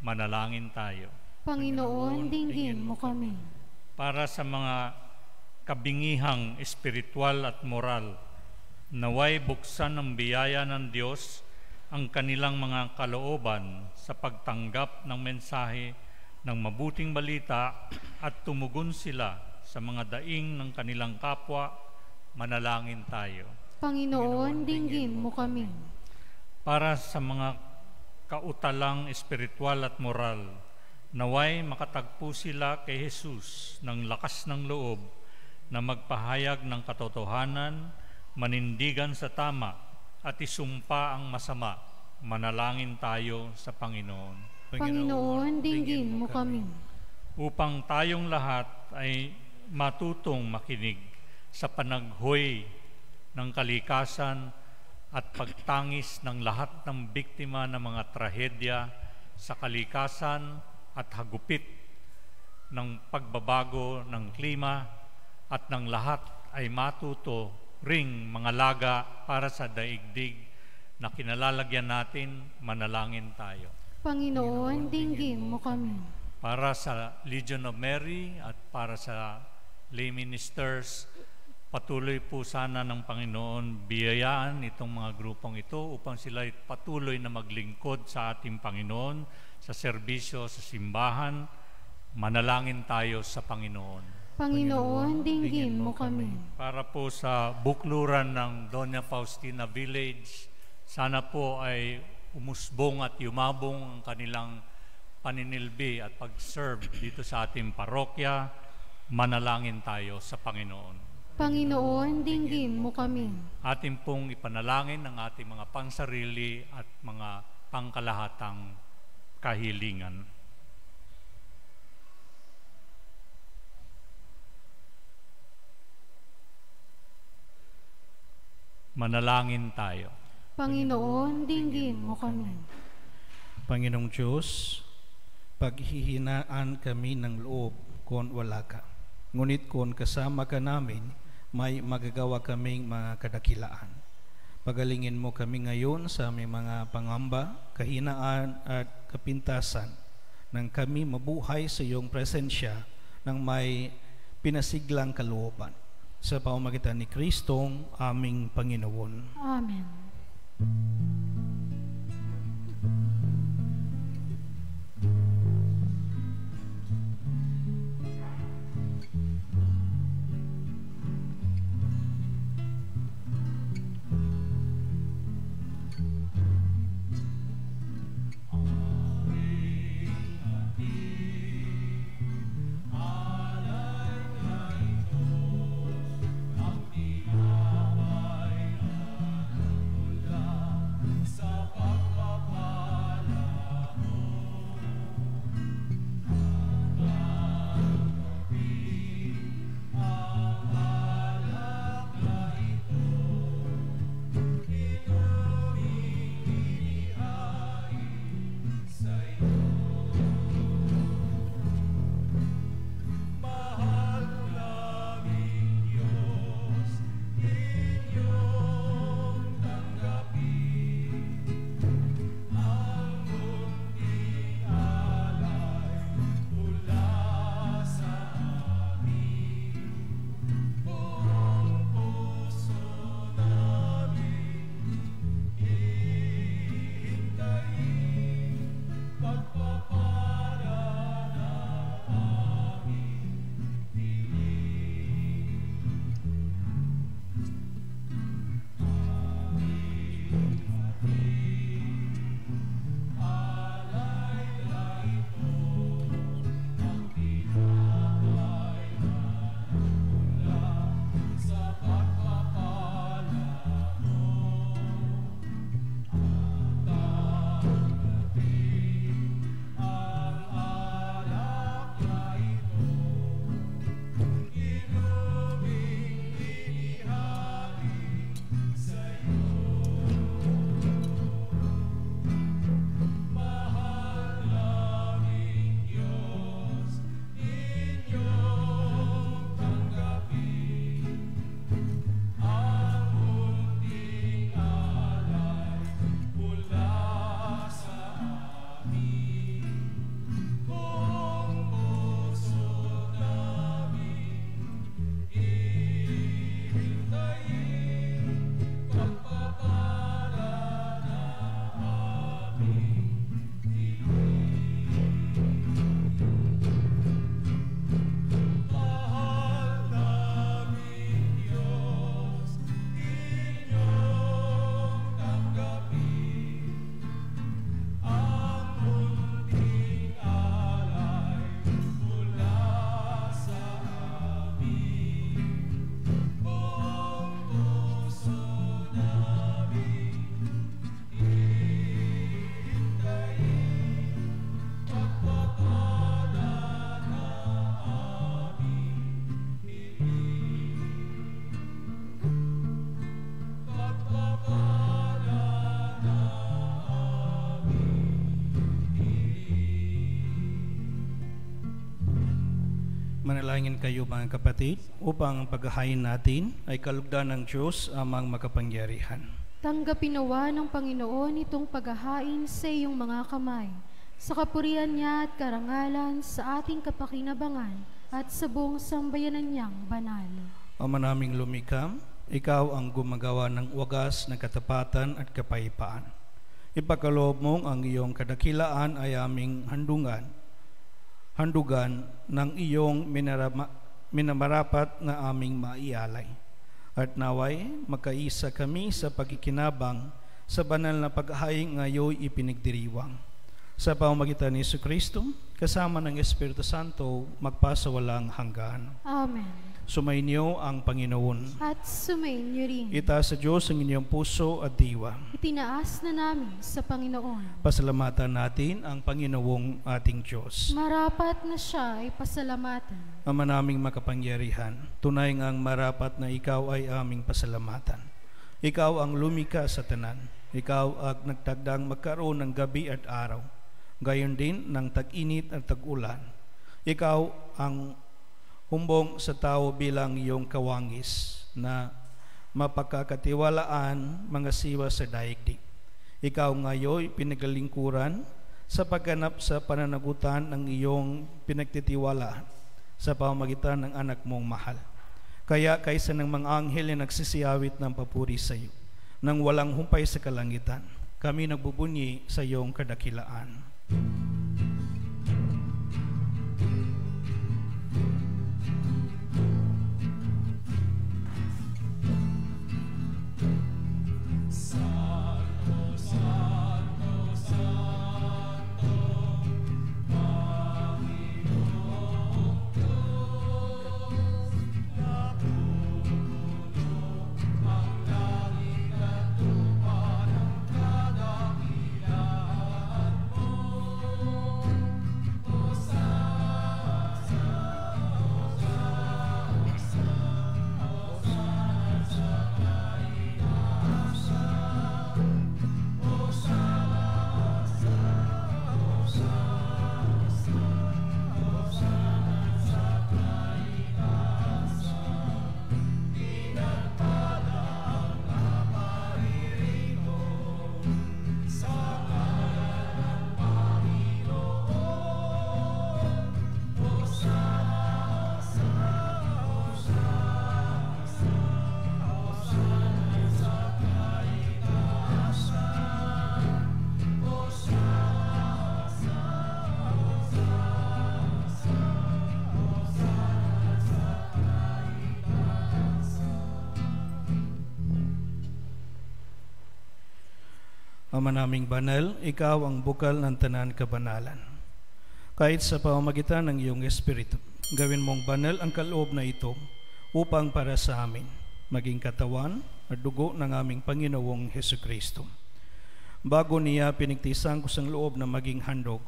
Manalangin tayo. Panginoon, dinggin mo kami. Para sa mga kabingihang espiritual at moral, naway buksan ng biyaya ng Diyos ang kanilang mga kalooban sa pagtanggap ng mensahe ng mabuting balita at tumugon sila sa mga daing ng kanilang kapwa. Manalangin tayo. Panginoon, dinggin mo kami. Para sa mga kautalang espiritual at moral, naway makatagpo sila kay Jesus ng lakas ng loob na magpahayag ng katotohanan, manindigan sa tama, at isumpa ang masama. Manalangin tayo sa Panginoon. Panginoon, dinggin mo kami. Upang tayong lahat ay matutong makinig sa panaghoy ng kalikasan at pagtangis ng lahat ng biktima ng mga trahedya sa kalikasan at hagupit ng pagbabago ng klima, at ng lahat ay matuto ring mga laga para sa daigdig na kinalalagyan natin. Manalangin tayo. Panginoon, dinggin mo kami. Para sa Legion of Mary at para sa lay ministers, patuloy po sana ng Panginoon biyayaan itong mga grupong ito upang sila patuloy na maglingkod sa ating Panginoon sa serbisyo sa simbahan. Manalangin tayo sa Panginoon. Panginoon, dinggin mo kami. Para po sa bukluran ng Doña Faustina Village, sana po ay umusbong at yumabong ang kanilang paninilbi at pag-serve dito sa ating parokya. Manalangin tayo sa Panginoon. Panginoon, dinggin mo kami. Ating pong ipanalangin ang ating mga pangsarili at mga pangkalahatang kahilingan. Manalangin tayo. Panginoon, dinggin mo kami. Panginoong Diyos, paghihinaan kami ng loob kung wala ka. Ngunit kung kasama ka namin, may magagawa kaming mga kadakilaan. Pagalingin mo kami ngayon sa aming mga pangamba, kahinaan at kapintasan, nang kami mabuhay sa iyong presensya ng may pinasiglang kalooban. Sa pamamagitan ni Kristong aming Panginoon. Amen. Manalangin kayo mga kapatid upang ang paghahain natin ay kalugdan ng Diyos amang makapangyarihan. Tanggapin nawa ng Panginoon itong paghahain sa iyong mga kamay, sa kapurihan niya at karangalan sa ating kapakinabangan at sa buong sambayanan niyang banal. Ama naming lumikha, ikaw ang gumagawa ng wagas ng katapatan at kapayapaan. Ipagkaloob mong ang iyong kadakilaan ay aming handugan ng iyong minamarapat na aming maialay. At naway, makaisa kami sa pagkikinabang sa banal na paghahain ngayon ipinagdiriwang. Sa pamamagitan ni Jesucristo, kasama ng Espiritu Santo, magpasawalang hanggan. Amen. Sumainyo ang Panginoon. At sumainyo rin. Itaas sa Diyos ang inyong puso at diwa. Itinaas na namin sa Panginoon. Pasalamatan natin ang Panginoong ating Diyos. Marapat na siya ay pasalamatan. Ama naming makapangyarihan, tunay ngang marapat na ikaw ay aming pasalamatan. Ikaw ang lumika sa tanan. Ikaw ang nagtagdang magkaroon ng gabi at araw. Gayon din ng tag-init at tag-ulan. Ikaw ang humbong sa tao bilang iyong kawangis na mapagkakatiwalaan mga siwa sa daigdig. Ikaw ngayon pinaglingkuran sa pagganap sa pananagutan ng iyong pinagtitiwalaan sa pamamagitan ng anak mong mahal. Kaya kaysa ng mga anghel na nagsisiyawit ng papuri sa iyo, nang walang humpay sa kalangitan, kami nagbubunyi sa iyong kadakilaan. Ama naming banal, ikaw ang bukal ng tanan kabanalan. Kahit sa pamamagitan ng iyong Espiritu, gawin mong banal ang kaloob na ito upang para sa amin, maging katawan at dugo ng aming Panginoong Hesukristo. Bago niya pinigtisan ko sa loob na maging handog,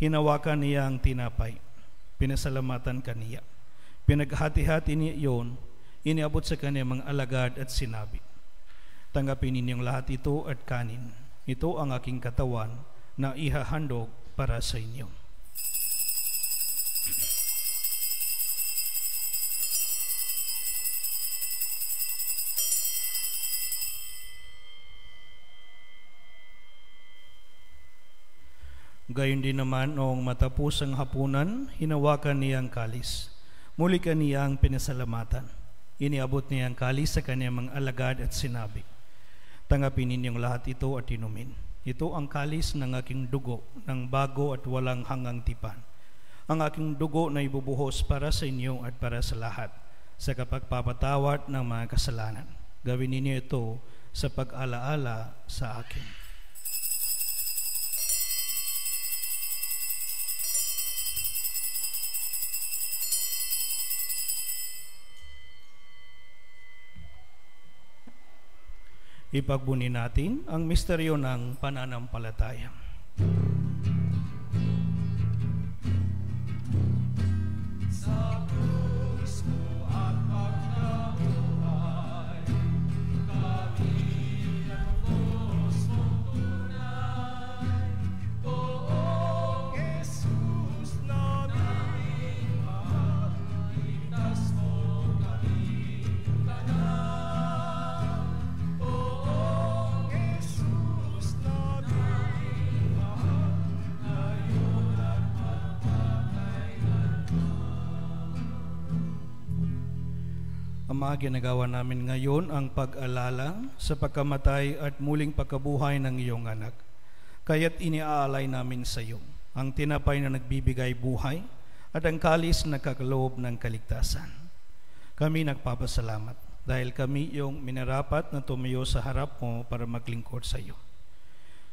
hinawakan niya ang tinapay, pinasalamatan kaniya. Pinaghati-hati niya iyon, iniabot sa kanya mga alagad at sinabi, tanggapin ninyong lahat ito at kanin. Ito ang aking katawan na ihahandog para sa inyo. Gayon din naman noong matapos ang hapunan, hinawakan niya ang kalis. Muli kaniyang pinasalamatan. Iniabot niya ang kalis sa kanyang mga alagad at sinabi, tanggapin ninyong lahat ito at inumin. Ito ang kalis ng aking dugo, ng bago at walang hanggang tipan. Ang aking dugo na ibubuhos para sa inyo at para sa lahat, sa kapagpapatawad ng mga kasalanan. Gawin ninyo ito sa pag-alaala sa akin. Ipagbuni natin ang misteryo ng pananampalataya. Ama, ginagawa namin ngayon ang pag-alala sa pagkamatay at muling pagkabuhay ng iyong anak. Kaya't iniaalay namin sa iyo ang tinapay na nagbibigay buhay at ang kalis na nagkakaloob ng kaligtasan. Kami nagpapasalamat dahil kami iyong minarapat na tumayo sa harap mo para maglingkod sa iyo.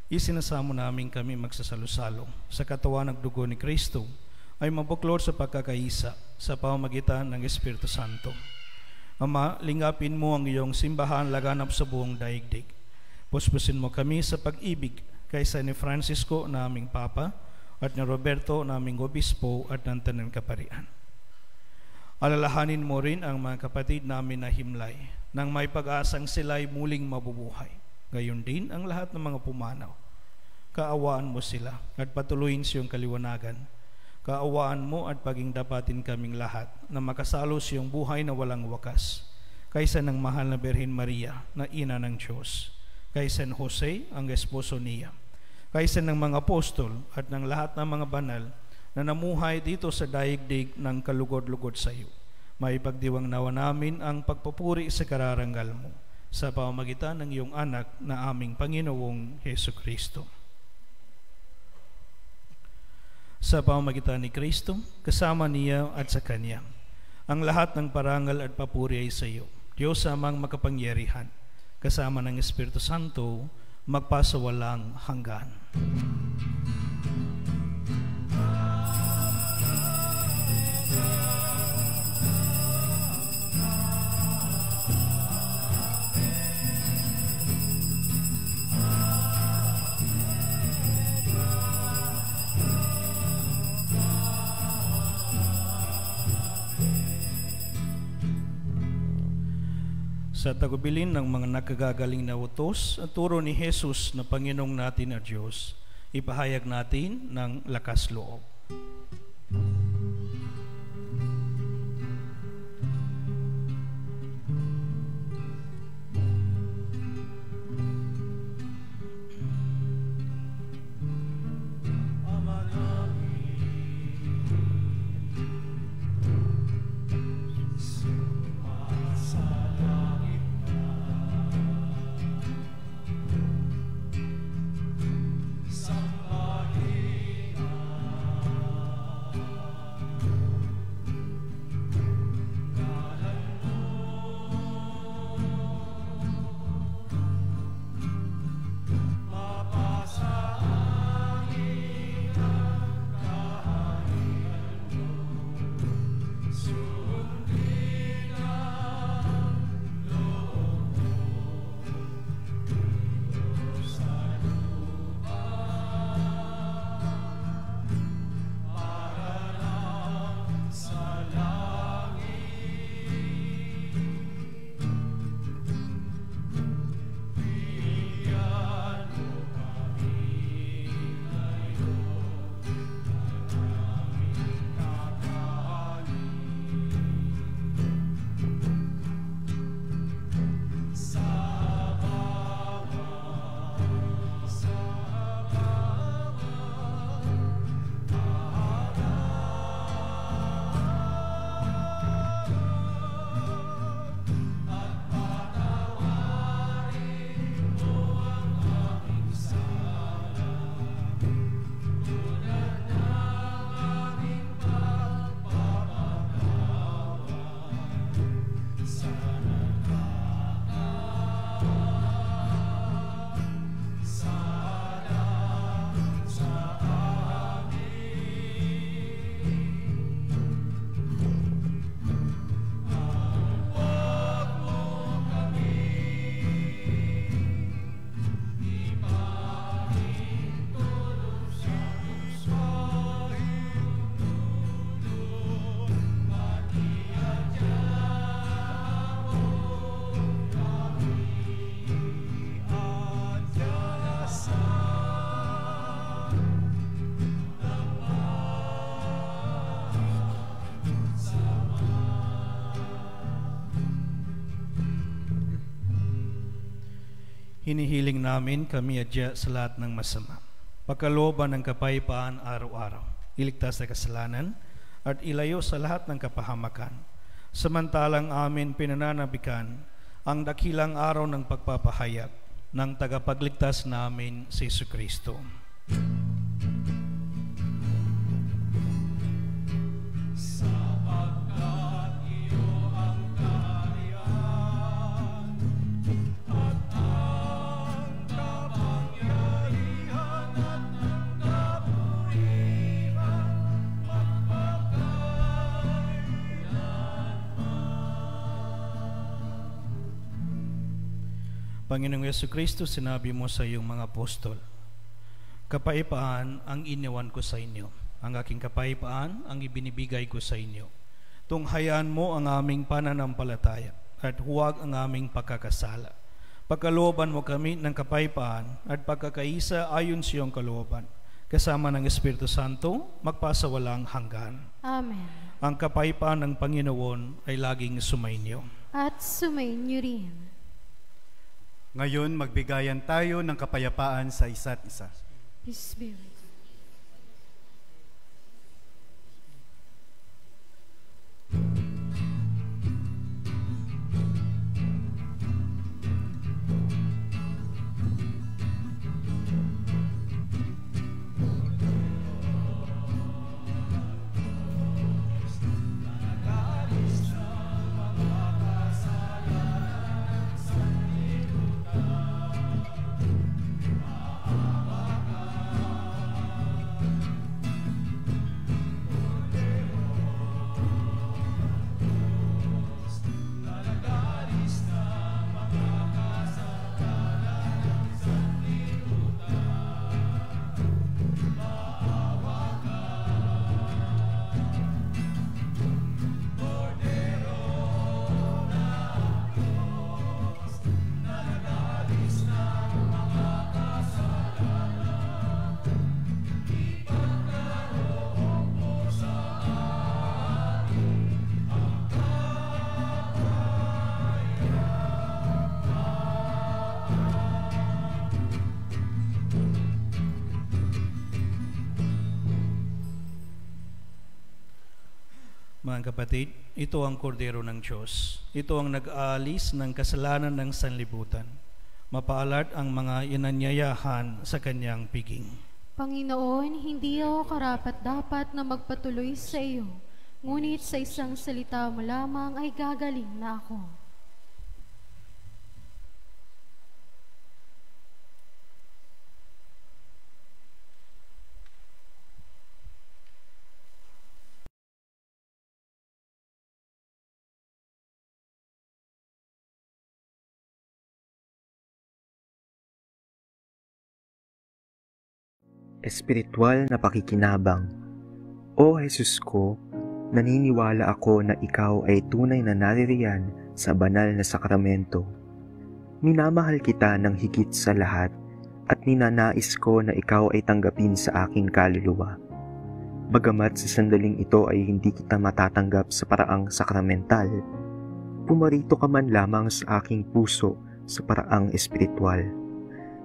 Isinasamo namin kami magsasalo-salo sa katawan ng dugo ni Kristo ay mabuklod sa pagkakaisa sa pamamagitan ng Espiritu Santo. Ama, lingapin mo ang iyong simbahan laganap sa buong daigdig. Puspusin mo kami sa pag-ibig kaysa ni Francisco na aming Papa at ni Roberto na aming Obispo at ng Tanang Kaparian. Alalahanin mo rin ang mga kapatid namin na himlay nang may pag-asang sila'y muling mabubuhay. Gayon din ang lahat ng mga pumanaw. Kaawaan mo sila at patuloyin siyong kaliwanagan. Kaawaan mo at paging dapatin kaming lahat na makasalo sa iyong buhay na walang wakas, kaysa ng mahal na Birhen Maria na ina ng Diyos, kaysa ng Jose ang esposo niya, kaysa ng mga apostol at ng lahat ng mga banal na namuhay dito sa daigdig ng kalugod-lugod sa iyo. Maipagdiwang nawa namin ang pagpupuri sa kararangal mo sa pamamagitan ng iyong anak na aming Panginoong Hesu Kristo. Sa pamamagitan ni Kristo, kasama niya at sa Kanya, ang lahat ng parangal at papuri ay sa iyo, Diyos amang makapangyarihan, kasama ng Espiritu Santo, magpasawalang hanggan. Sa tagubilin ng mga nakagagaling na utos at turo ni Jesus na Panginoong natin at Diyos, ipahayag natin ng lakas loob. Hinihiling namin kami adya sa lahat ng masama. Pagkalooban ng kapayapaan araw-araw, iligtas sa kasalanan, at ilayo sa lahat ng kapahamakan. samantalang amin pinananabikan ang dakilang araw ng pagpapahayag ng tagapagligtas namin si Jesucristo. Panginoong Jesucristo, sinabi mo sa iyong mga apostol, kapayapaan ang iniwan ko sa inyo. Ang aking kapayapaan ang ibinibigay ko sa inyo. Tunghayaan mo ang aming pananampalataya at huwag ang aming pagkakasala. Pagkalooban mo kami ng kapayapaan at pagkakaisa ayon sa iyong kalooban. Kasama ng Espiritu Santo, magpasawalang hanggan. Amen. Ang kapayapaan ng Panginoon ay laging sumainyo. At sumainyo rin. Ngayon, magbigayan tayo ng kapayapaan sa isa't isa. Peace be with you. Mga kapatid, ito ang kordero ng Diyos. Ito ang nag-aalis ng kasalanan ng sanlibutan. Mapaalad ang mga inanyayahan sa kanyang piging. Panginoon, hindi ako karapat-dapat na magpatuloy sa iyo, ngunit sa isang salita mo lamang ay gagaling na ako. Espiritual na pakikinabang. O Jesus ko, naniniwala ako na ikaw ay tunay na naririyan sa banal na sakramento. Minamahal kita ng higit sa lahat at ninanais ko na ikaw ay tanggapin sa aking kaluluwa. Bagamat sa sandaling ito ay hindi kita matatanggap sa paraang sakramental, pumarito ka man lamang sa aking puso sa paraang espiritual.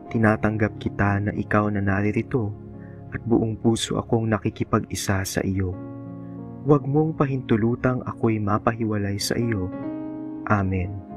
Tinatanggap kita na ikaw na naririto at buong puso akong nakikipag-isa sa iyo. Huwag mong pahintulutang ako'y mapahiwalay sa iyo. Amen.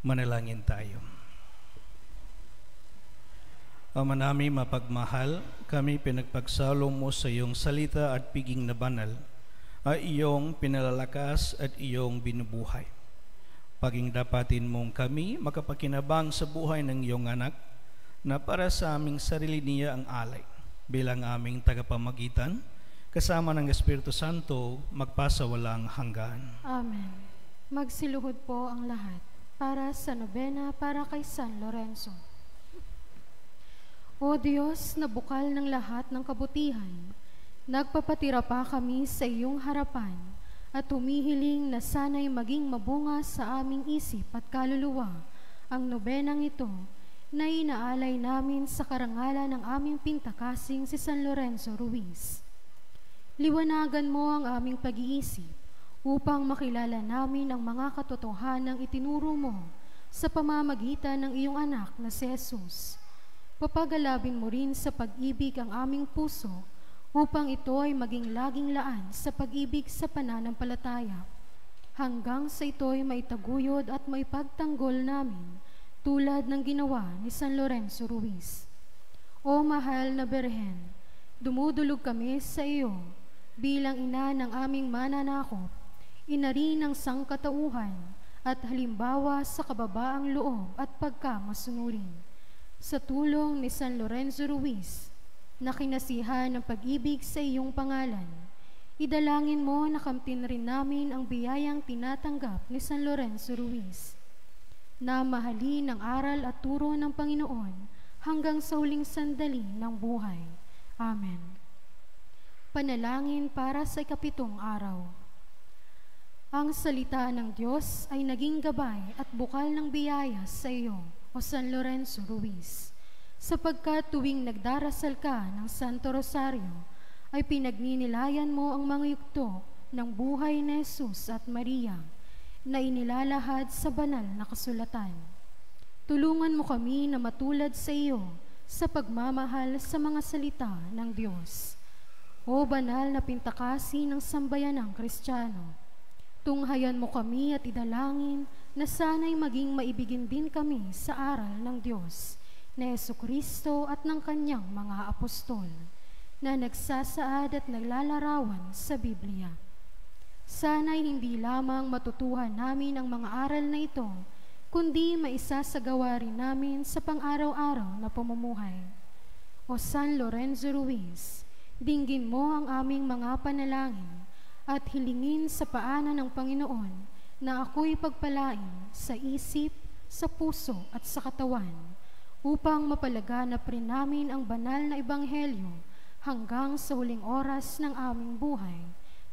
Manalangin tayo. Ama namin mapagmahal, kami pinagpagsalo mo sa iyong salita at piging na banal, ay iyong pinalalakas at iyong binubuhay. Paging dapatin mong kami makapakinabang sa buhay ng iyong anak, na para sa aming sarili niya ang alay, bilang aming tagapamagitan, kasama ng Espiritu Santo, magpasawalang hanggan. Amen. Magsiluhod po ang lahat para sa nobena para kay San Lorenzo. O Diyos na bukal ng lahat ng kabutihan, nagpapatira pa kami sa iyong harapan at humihiling na sana'y maging mabunga sa aming isip at kaluluwa ang nobenang ito na inaalay namin sa karangalan ng aming pintakasing si San Lorenzo Ruiz. Liwanagan mo ang aming pag-iisip upang makilala namin ang mga katotohanang itinuro mo sa pamamagitan ng iyong anak na si Jesus. Papagalabin mo rin sa pag-ibig ang aming puso upang ito ay maging laging laan sa pag-ibig sa pananampalataya, hanggang sa ito ay maitaguyod at maipagtanggol namin tulad ng ginawa ni San Lorenzo Ruiz. O mahal na Birhen, dumudulog kami sa iyo bilang ina ng aming mananakop, ina rin ng sangkatauhan at halimbawa sa kababaang loob at pagkamasunurin. Sa tulong ni San Lorenzo Ruiz, na kinasihan ng pag-ibig sa iyong pangalan, idalangin mo na kamtin rin namin ang biyayang tinatanggap ni San Lorenzo Ruiz, na mahalin ang aral at turo ng Panginoon hanggang sa huling sandali ng buhay. Amen. Panalangin para sa ikapitong araw. Ang salita ng Diyos ay naging gabay at bukal ng biyaya sa iyo, o San Lorenzo Ruiz, sapagkat tuwing nagdarasal ka ng Santo Rosario, ay pinagninilayan mo ang mga yugto ng buhay ni Jesus at Maria na inilalahad sa banal na kasulatan. Tulungan mo kami na matulad sa iyo sa pagmamahal sa mga salita ng Diyos. O banal na pintakasi ng sambayanang Kristiyano, tunghayan mo kami at idalangin na sana'y maging maibigin din kami sa aral ng Diyos, ni Jesucristo at ng kanyang mga apostol, na nagsasaad at naglalarawan sa Biblia. Sana'y hindi lamang matutuhan namin ang mga aral na ito, kundi maisasagawa rin namin sa pang-araw-araw na pamumuhay. O San Lorenzo Ruiz, dinggin mo ang aming mga panalangin at hilingin sa paanan ng Panginoon na ako'y pagpalain sa isip, sa puso at sa katawan, upang mapalaganap rin namin ang banal na ebanghelyo hanggang sa huling oras ng aming buhay,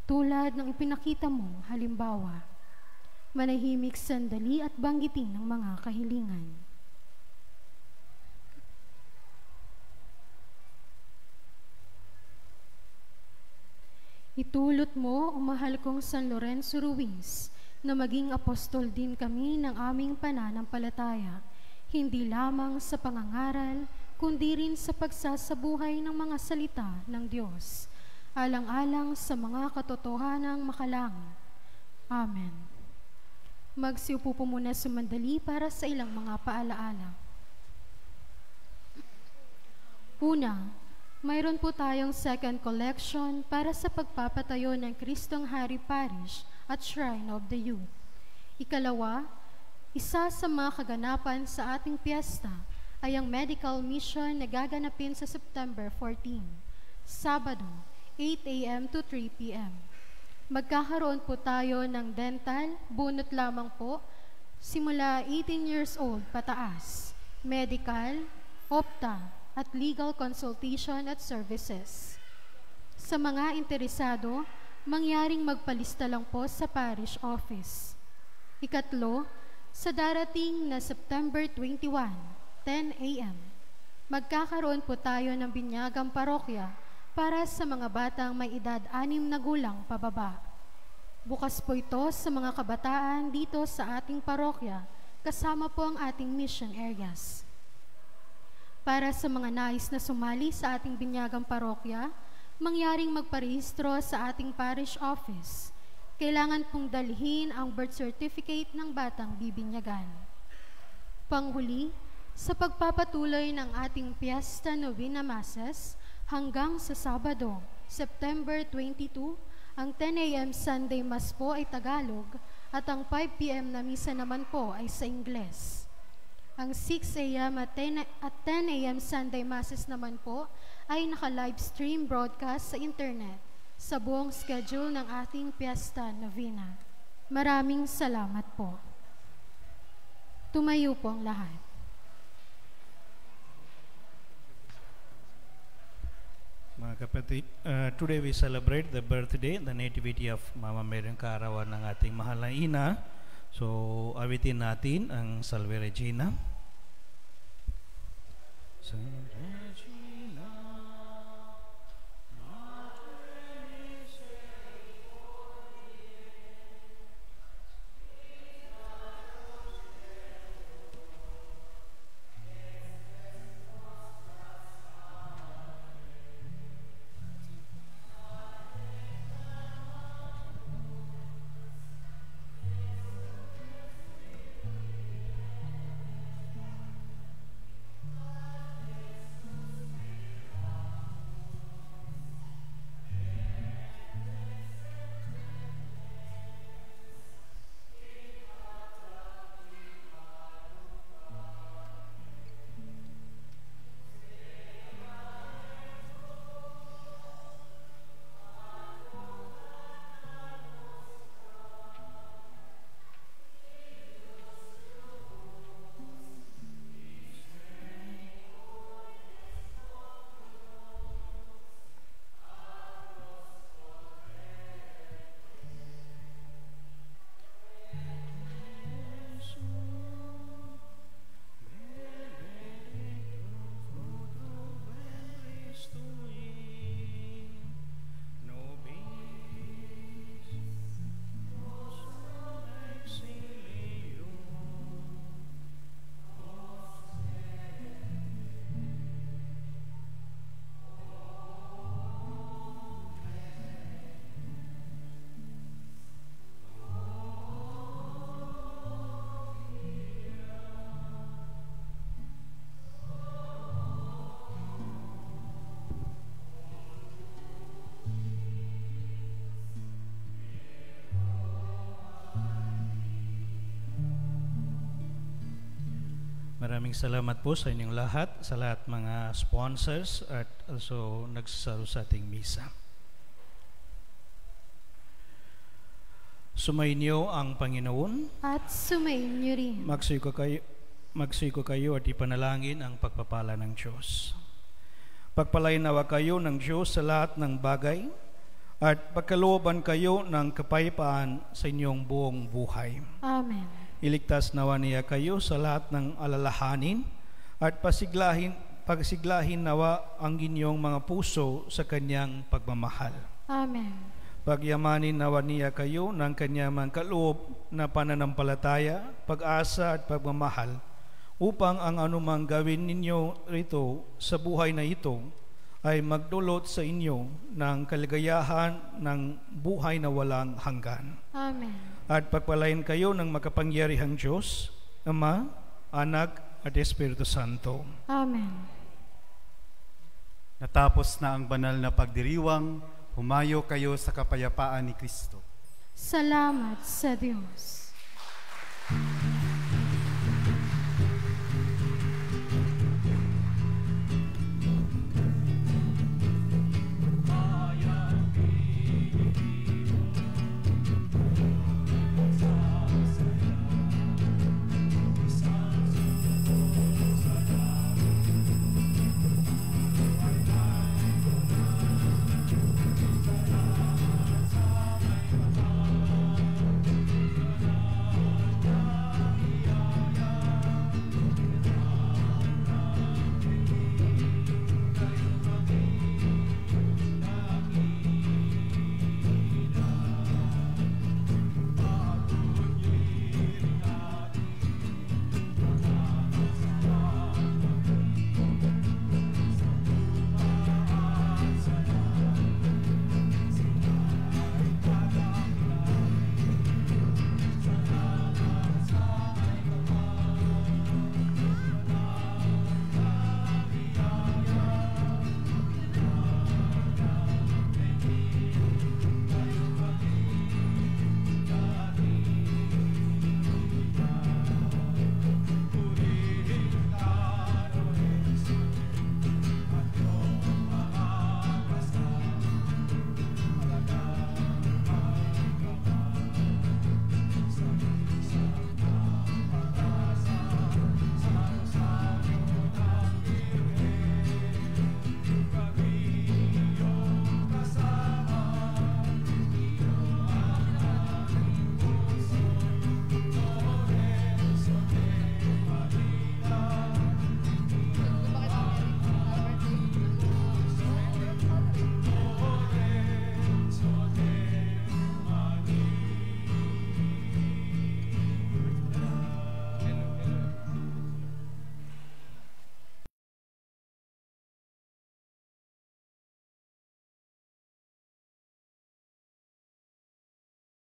tulad ng ipinakita mong halimbawa. Manahimik sandali at banggitin ang mga kahilingan. Itulot mo, o mahal kong San Lorenzo Ruiz, na maging apostol din kami ng aming pananampalataya, hindi lamang sa pangangaral, kundi rin sa pagsasabuhay ng mga salita ng Diyos, alang-alang sa mga katotohanang makalangit. Amen. Magsiupo po muna sumandali para sa ilang mga paalaala. Una, mayroon po tayong second collection para sa pagpapatayo ng Kristong Hari Parish at Shrine of the Youth. Ikalawa, isa sa mga kaganapan sa ating piyesta ay ang medical mission na gaganapin sa September 14, Sabado, 8 a.m. to 3 p.m. Magkakaroon po tayo ng dental, bunot lamang po, simula 18 years old pataas, medical, opta, at legal consultation at services. Sa mga interesado, mangyaring magpalista lang po sa parish office. Ikatlo, sa darating na September 21, 10 a.m., magkakaroon po tayo ng binyagang parokya para sa mga batang may edad 6 na gulang pababa. Bukas po ito sa mga kabataan dito sa ating parokya, kasama po ang ating mission areas. Para sa mga nais na sumali sa ating binyagang parokya, mangyaring magparehistro sa ating parish office. Kailangan pong dalhin ang birth certificate ng batang bibinyagan. Panghuli, sa pagpapatuloy ng ating Fiesta Novena Masses hanggang sa Sabado, September 22, ang 10 a.m. Sunday Mass po ay Tagalog at ang 5 p.m. na misa naman po ay sa Ingles. Ang 6 a.m. at 10 a.m. Sunday Masses naman po ay naka-livestream broadcast sa internet sa buong schedule ng ating Fiesta Novena. Maraming salamat po. Tumayo po ang lahat. Mga kapatid, today we celebrate the birthday, the nativity of Mama Mary, ang kaarawan ng ating mahal na ina. So, awitin natin ang Salve Regina. Salve Regina. Maraming salamat po sa inyong lahat, sa lahat mga sponsors at also nagsasaro sa ating misa. Sumainyo ang Panginoon At sumainyo rin. Magsuy ko kayo at ipanalangin ang pagpapala ng Diyos. Pagpalain nawa kayo ng Diyos sa lahat ng bagay at pagkalooban kayo ng kapayapaan sa inyong buong buhay. Amen. Iligtas nawa niya kayo sa lahat ng alalahanin at pagsiglahin nawa ang inyong mga puso sa kanyang pagmamahal. Amen. Pagyamanin nawa niya kayo ng kanyang mga kaloob na pananampalataya, pag-asa at pagmamahal upang ang anumang gawin ninyo rito sa buhay na ito ay magdulot sa inyo ng kaligayahan ng buhay na walang hanggan. Amen. At pagpalain kayo ng makapangyarihang Diyos, Ama, Anak at Espiritu Santo. Amen. Natapos na ang banal na pagdiriwang, humayo kayo sa kapayapaan ni Kristo. Salamat sa Diyos.